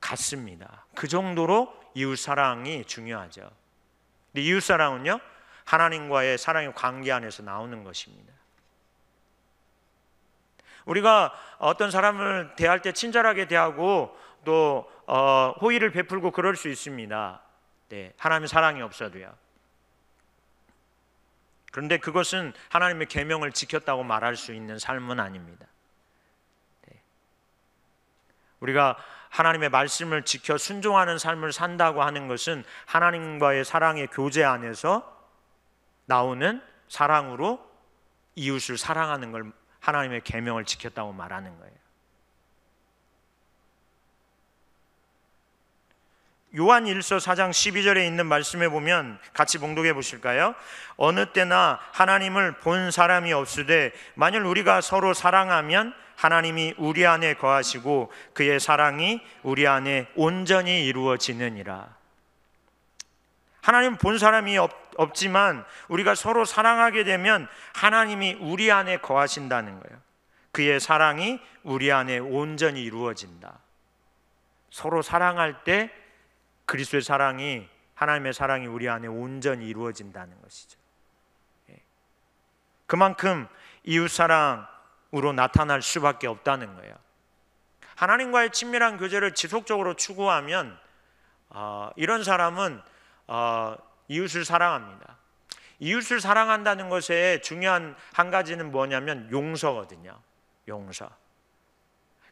같습니다. 그 정도로 이웃 사랑이 중요하죠. 근데 이웃 사랑은요, 하나님과의 사랑의 관계 안에서 나오는 것입니다. 우리가 어떤 사람을 대할 때 친절하게 대하고 또 호의를 베풀고 그럴 수 있습니다. 네, 하나님의 사랑이 없어도요. 그런데 그것은 하나님의 계명을 지켰다고 말할 수 있는 삶은 아닙니다. 우리가 하나님의 말씀을 지켜 순종하는 삶을 산다고 하는 것은 하나님과의 사랑의 교제 안에서 나오는 사랑으로 이웃을 사랑하는 걸 하나님의 계명을 지켰다고 말하는 거예요. 요한 1서 4장 12절에 있는 말씀에 보면 같이 봉독해 보실까요? 어느 때나 하나님을 본 사람이 없으되 만일 우리가 서로 사랑하면 하나님이 우리 안에 거하시고 그의 사랑이 우리 안에 온전히 이루어지느니라. 하나님 본 사람이 없지만 우리가 서로 사랑하게 되면 하나님이 우리 안에 거하신다는 거예요. 그의 사랑이 우리 안에 온전히 이루어진다. 서로 사랑할 때 그리스도의 사랑이, 하나님의 사랑이 우리 안에 온전히 이루어진다는 것이죠. 그만큼 이웃 사랑으로 나타날 수밖에 없다는 거예요. 하나님과의 친밀한 교제를 지속적으로 추구하면 이런 사람은 이웃을 사랑합니다. 이웃을 사랑한다는 것의 중요한 한 가지는 뭐냐면 용서거든요. 용서.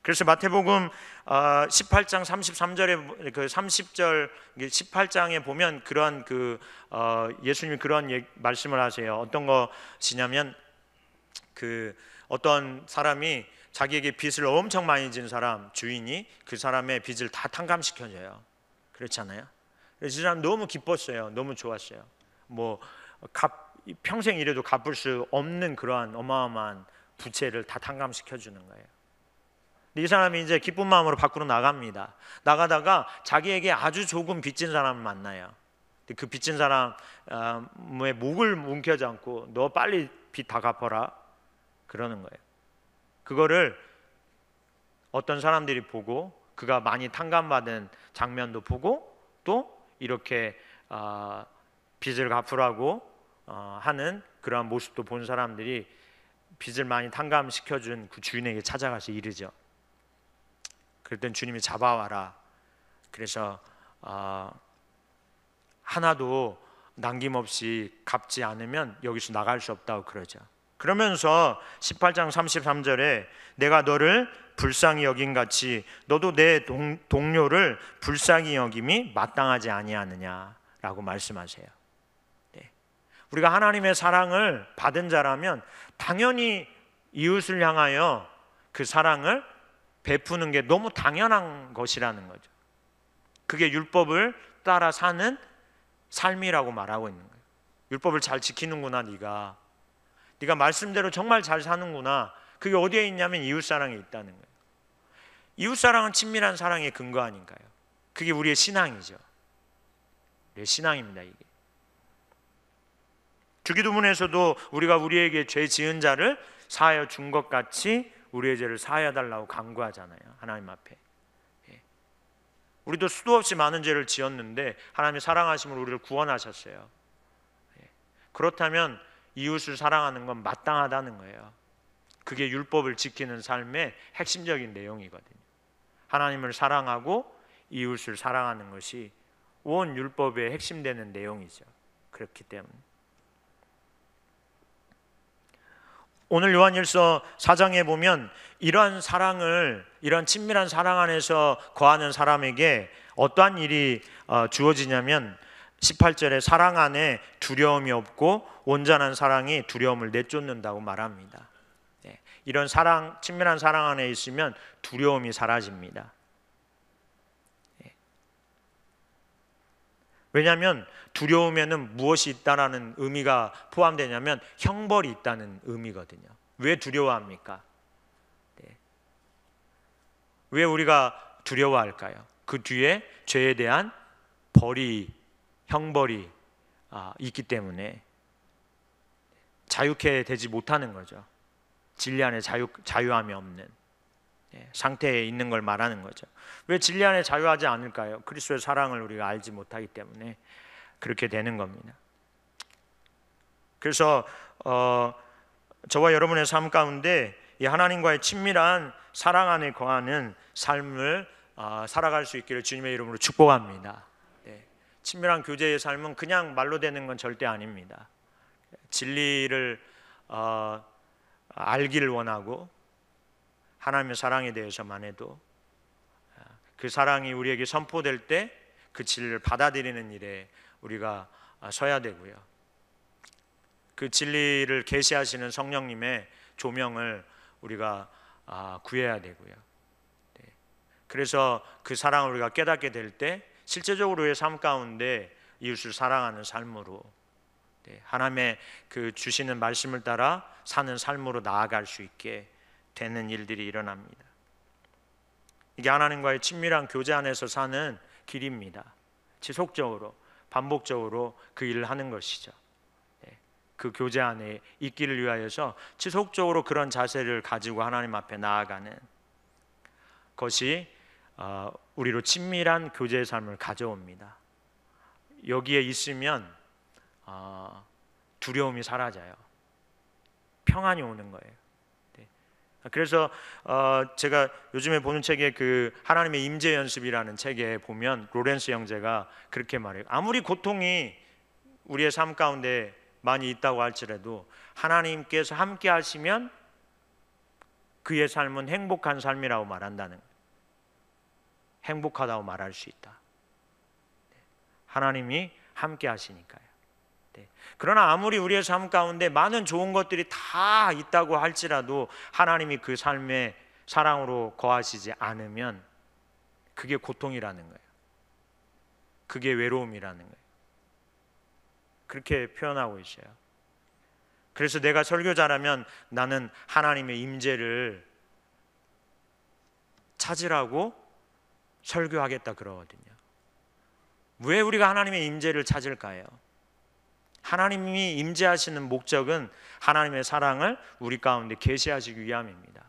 그래서 마태복음 18장 33절에 그 30절 18장에 보면 그러한 예수님이 그런 말씀을 하세요. 어떤 것이냐면 어떤 사람이 자기에게 빚을 엄청 많이 진 사람 주인이 그 사람의 빚을 다 탕감시켜줘요. 그렇잖아요. 그래서 이 사람 너무 기뻤어요. 너무 좋았어요. 평생 이래도 갚을 수 없는 그러한 어마어마한 부채를 다 탕감시켜주는 거예요. 이 사람이 이제 기쁜 마음으로 밖으로 나갑니다. 나가다가 자기에게 아주 조금 빚진 사람을 만나요. 그 빚진 사람의 목을 움켜쥐지 않고 너 빨리 빚 다 갚아라 그러는 거예요. 그거를 어떤 사람들이 보고 그가 많이 탕감받은 장면도 보고 또 이렇게 빚을 갚으라고 하는 그러한 모습도 본 사람들이 빚을 많이 탕감시켜준 그 주인에게 찾아가서 이르죠. 그랬더니 주님이 잡아와라. 그래서 하나도 남김없이 갚지 않으면 여기서 나갈 수 없다고 그러죠. 그러면서 18장 33절에 내가 너를 불쌍히 여긴 같이 너도 내 동료를 불쌍히 여김이 마땅하지 아니하느냐라고 말씀하세요. 네. 우리가 하나님의 사랑을 받은 자라면 당연히 이웃을 향하여 그 사랑을 베푸는 게 너무 당연한 것이라는 거죠. 그게 율법을 따라 사는 삶이라고 말하고 있는 거예요. 율법을 잘 지키는구나, 네가 말씀대로 정말 잘 사는구나. 그게 어디에 있냐면 이웃사랑에 있다는 거예요. 이웃사랑은 친밀한 사랑의 근거 아닌가요? 그게 우리의 신앙이죠. 우리의 신앙입니다. 이게 주기도문에서도 우리가 우리에게 죄 지은 자를 사하여 준 것 같이 우리의 죄를 사하여 달라고 간구하잖아요. 하나님 앞에. 우리도 수도 없이 많은 죄를 지었는데 하나님의 사랑하심으로 우리를 구원하셨어요. 그렇다면 이웃을 사랑하는 건 마땅하다는 거예요. 그게 율법을 지키는 삶의 핵심적인 내용이거든요. 하나님을 사랑하고 이웃을 사랑하는 것이 온 율법의 핵심되는 내용이죠. 그렇기 때문에 오늘 요한일서 4장에 보면 이러한 사랑을, 이러한 친밀한 사랑 안에서 거하는 사람에게 어떠한 일이 주어지냐면 18절에 사랑 안에 두려움이 없고 온전한 사랑이 두려움을 내쫓는다고 말합니다. 네, 이런 사랑, 친밀한 사랑 안에 있으면 두려움이 사라집니다. 네. 왜냐하면 두려움에는 무엇이 있다라는 의미가 포함되냐면 형벌이 있다는 의미거든요. 왜 두려워합니까? 네. 왜 우리가 두려워할까요? 그 뒤에 죄에 대한 벌이, 형벌이 있기 때문에 자유케 되지 못하는 거죠. 진리 안에 자유함이 없는 상태에 있는 걸 말하는 거죠. 왜 진리 안에 자유하지 않을까요? 그리스도의 사랑을 우리가 알지 못하기 때문에 그렇게 되는 겁니다. 그래서 저와 여러분의 삶 가운데 이 하나님과의 친밀한 사랑 안에 거하는 삶을 살아갈 수 있기를 주님의 이름으로 축복합니다. 친밀한 교제의 삶은 그냥 말로 되는 건 절대 아닙니다. 진리를 알기를 원하고 하나님의 사랑에 대해서만 해도 그 사랑이 우리에게 선포될 때 그 진리를 받아들이는 일에 우리가 서야 되고요. 그 진리를 계시하시는 성령님의 조명을 우리가 구해야 되고요. 그래서 그 사랑을 우리가 깨닫게 될 때 실제적으로의 삶 가운데 이웃을 사랑하는 삶으로 하나님의 그 주시는 말씀을 따라 사는 삶으로 나아갈 수 있게 되는 일들이 일어납니다. 이게 하나님과의 친밀한 교제 안에서 사는 길입니다. 지속적으로 반복적으로 그 일을 하는 것이죠. 그 교제 안에 있기를 위하여서 지속적으로 그런 자세를 가지고 하나님 앞에 나아가는 것이 우리로 친밀한 교제의 삶을 가져옵니다. 여기에 있으면 두려움이 사라져요. 평안이 오는 거예요. 그래서 제가 요즘에 보는 책에 그 하나님의 임재 연습이라는 책에 보면 로렌스 형제가 그렇게 말해요. 아무리 고통이 우리의 삶 가운데 많이 있다고 할지라도 하나님께서 함께 하시면 그의 삶은 행복한 삶이라고 말한다는 거예요. 행복하다고 말할 수 있다. 하나님이 함께 하시니까요. 그러나 아무리 우리의 삶 가운데 많은 좋은 것들이 다 있다고 할지라도 하나님이 그 삶에 사랑으로 거하시지 않으면 그게 고통이라는 거예요. 그게 외로움이라는 거예요. 그렇게 표현하고 있어요. 그래서 내가 설교자라면 나는 하나님의 임재를 찾으라고 설교하겠다 그러거든요. 왜 우리가 하나님의 임재를 찾을까요? 하나님이 임재하시는 목적은 하나님의 사랑을 우리 가운데 계시하시기 위함입니다.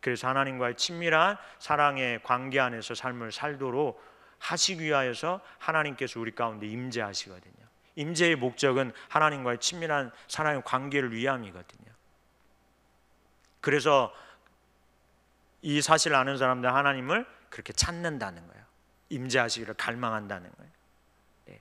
그래서 하나님과의 친밀한 사랑의 관계 안에서 삶을 살도록 하시기 위하여서 하나님께서 우리 가운데 임재하시거든요. 임재의 목적은 하나님과의 친밀한 사랑의 관계를 위함이거든요. 그래서 이 사실을 아는 사람들 하나님을 그렇게 찾는다는 거예요. 임재하시기를 갈망한다는 거예요. 네.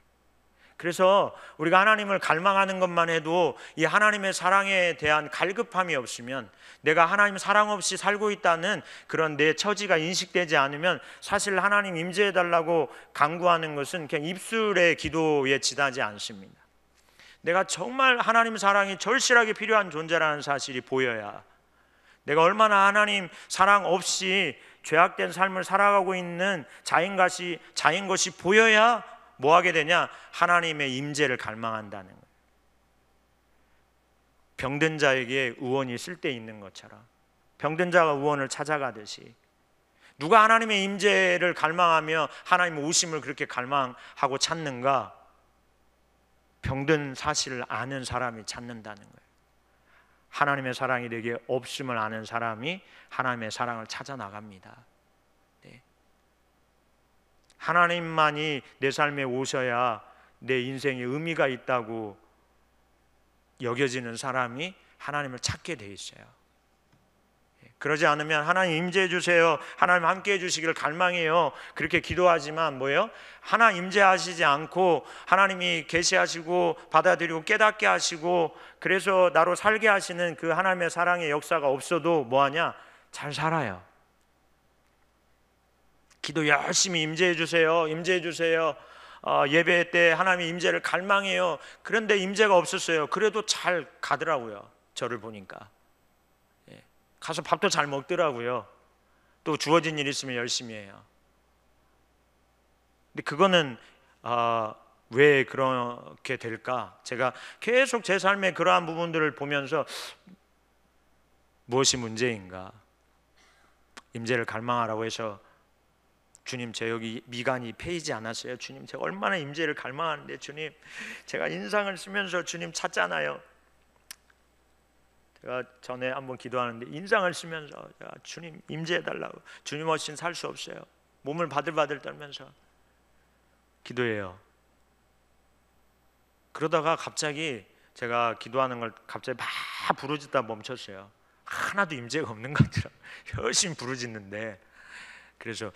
그래서 우리가 하나님을 갈망하는 것만 해도 이 하나님의 사랑에 대한 갈급함이 없으면, 내가 하나님 사랑 없이 살고 있다는 그런 내 처지가 인식되지 않으면 사실 하나님 임재해달라고 간구하는 것은 그냥 입술의 기도에 지나지 않습니다. 내가 정말 하나님 사랑이 절실하게 필요한 존재라는 사실이 보여야, 내가 얼마나 하나님 사랑 없이 죄악된 삶을 살아가고 있는 자인 것이 보여야 뭐 하게 되냐? 하나님의 임재를 갈망한다는 거예요. 병든 자에게 의원이 쓸데 있는 것처럼 병든 자가 의원을 찾아가듯이, 누가 하나님의 임재를 갈망하며 하나님의 오심을 그렇게 갈망하고 찾는가? 병든 사실을 아는 사람이 찾는다는 거예요. 하나님의 사랑이 내게 없음을 아는 사람이 하나님의 사랑을 찾아 나갑니다. 네. 하나님만이 내 삶에 오셔야 내 인생에 의미가 있다고 여겨지는 사람이 하나님을 찾게 돼 있어요. 그러지 않으면 하나님 임재해 주세요, 하나님 함께 해주시기를 갈망해요, 그렇게 기도하지만 뭐예요? 하나 임재하시지 않고 하나님이 계시하시고 받아들이고 깨닫게 하시고 그래서 나로 살게 하시는 그 하나님의 사랑의 역사가 없어도 뭐하냐? 잘 살아요. 기도 열심히 임재해 주세요, 임재해 주세요, 예배 때 하나님의 임재를 갈망해요. 그런데 임재가 없었어요. 그래도 잘 가더라고요. 저를 보니까 가서 밥도 잘 먹더라고요. 또 주어진 일 있으면 열심히 해요. 근데 그거는 왜 그렇게 될까? 제가 계속 제 삶의 그러한 부분들을 보면서 무엇이 문제인가? 임재를 갈망하라고 해서 주님, 제 여기 미간이 패이지 않았어요. 주님, 제가 얼마나 임재를 갈망하는데 주님, 제가 인상을 쓰면서 주님 찾잖아요. 제가 전에 한번 기도하는데 인상을 쓰면서 주님 임재해달라고, 주님 없이는 살 수 없어요. 몸을 바들바들 떨면서 기도해요. 그러다가 갑자기 제가 기도하는 걸 갑자기 막 부르짖다 멈췄어요. 하나도 임재가 없는 것 같더라. 열심히 부르짖는데. 그래서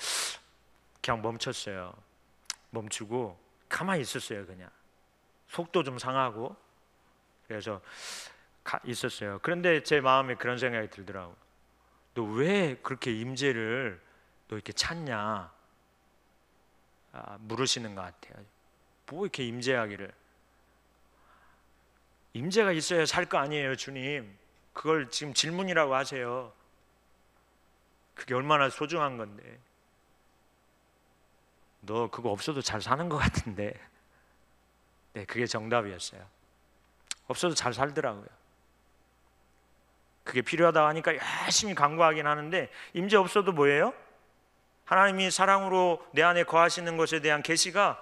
그냥 멈췄어요. 멈추고 가만히 있었어요. 그냥 속도 좀 상하고. 그래서 있었어요. 그런데 제 마음에 그런 생각이 들더라고요. 너 왜 그렇게 임재를 너 이렇게 찾냐? 물으시는 것 같아요. 뭐 이렇게 임재하기를? 임재가 있어야 살 거 아니에요, 주님. 그걸 지금 질문이라고 하세요. 그게 얼마나 소중한 건데. 너 그거 없어도 잘 사는 것 같은데. 네, 그게 정답이었어요. 없어도 잘 살더라고요. 그게 필요하다고 하니까 열심히 간구하긴 하는데, 임재 없어도 뭐예요? 하나님이 사랑으로 내 안에 거하시는 것에 대한 계시가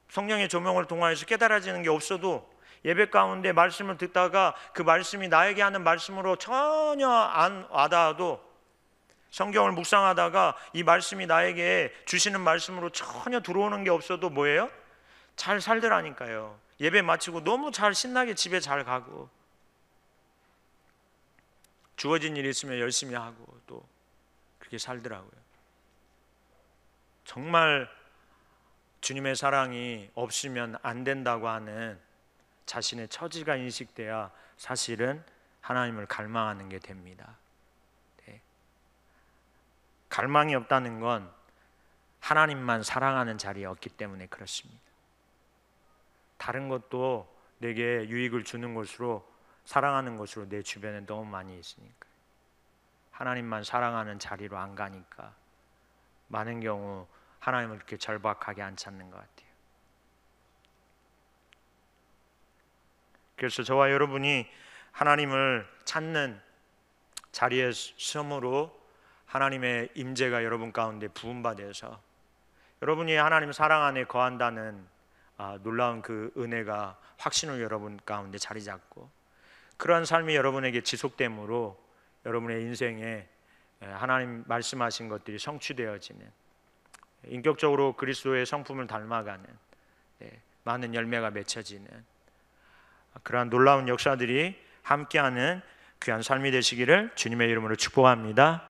성령의 조명을 통하여서 깨달아지는 게 없어도, 예배 가운데 말씀을 듣다가 그 말씀이 나에게 하는 말씀으로 전혀 안 와닿아도, 성경을 묵상하다가 이 말씀이 나에게 주시는 말씀으로 전혀 들어오는 게 없어도 뭐예요? 잘 살더라니까요. 예배 마치고 너무 잘 신나게 집에 잘 가고, 주어진 일이 있으면 열심히 하고 또 그렇게 살더라고요. 정말 주님의 사랑이 없으면 안 된다고 하는 자신의 처지가 인식돼야 사실은 하나님을 갈망하는 게 됩니다. 네. 갈망이 없다는 건 하나님만 사랑하는 자리였기 때문에 그렇습니다. 다른 것도 내게 유익을 주는 것으로, 사랑하는 것으로 내 주변에 너무 많이 있으니까, 하나님만 사랑하는 자리로 안 가니까 많은 경우 하나님을 그렇게 절박하게 안 찾는 것 같아요. 그래서 저와 여러분이 하나님을 찾는 자리에 섬으로 하나님의 임재가 여러분 가운데 부음받아서 여러분이 하나님 사랑 안에 거한다는 놀라운 그 은혜가, 확신을 여러분 가운데 자리 잡고, 그러한 삶이 여러분에게 지속됨으로 여러분의 인생에 하나님 말씀하신 것들이 성취되어지는, 인격적으로 그리스도의 성품을 닮아가는 많은 열매가 맺혀지는 그러한 놀라운 역사들이 함께하는 귀한 삶이 되시기를 주님의 이름으로 축복합니다.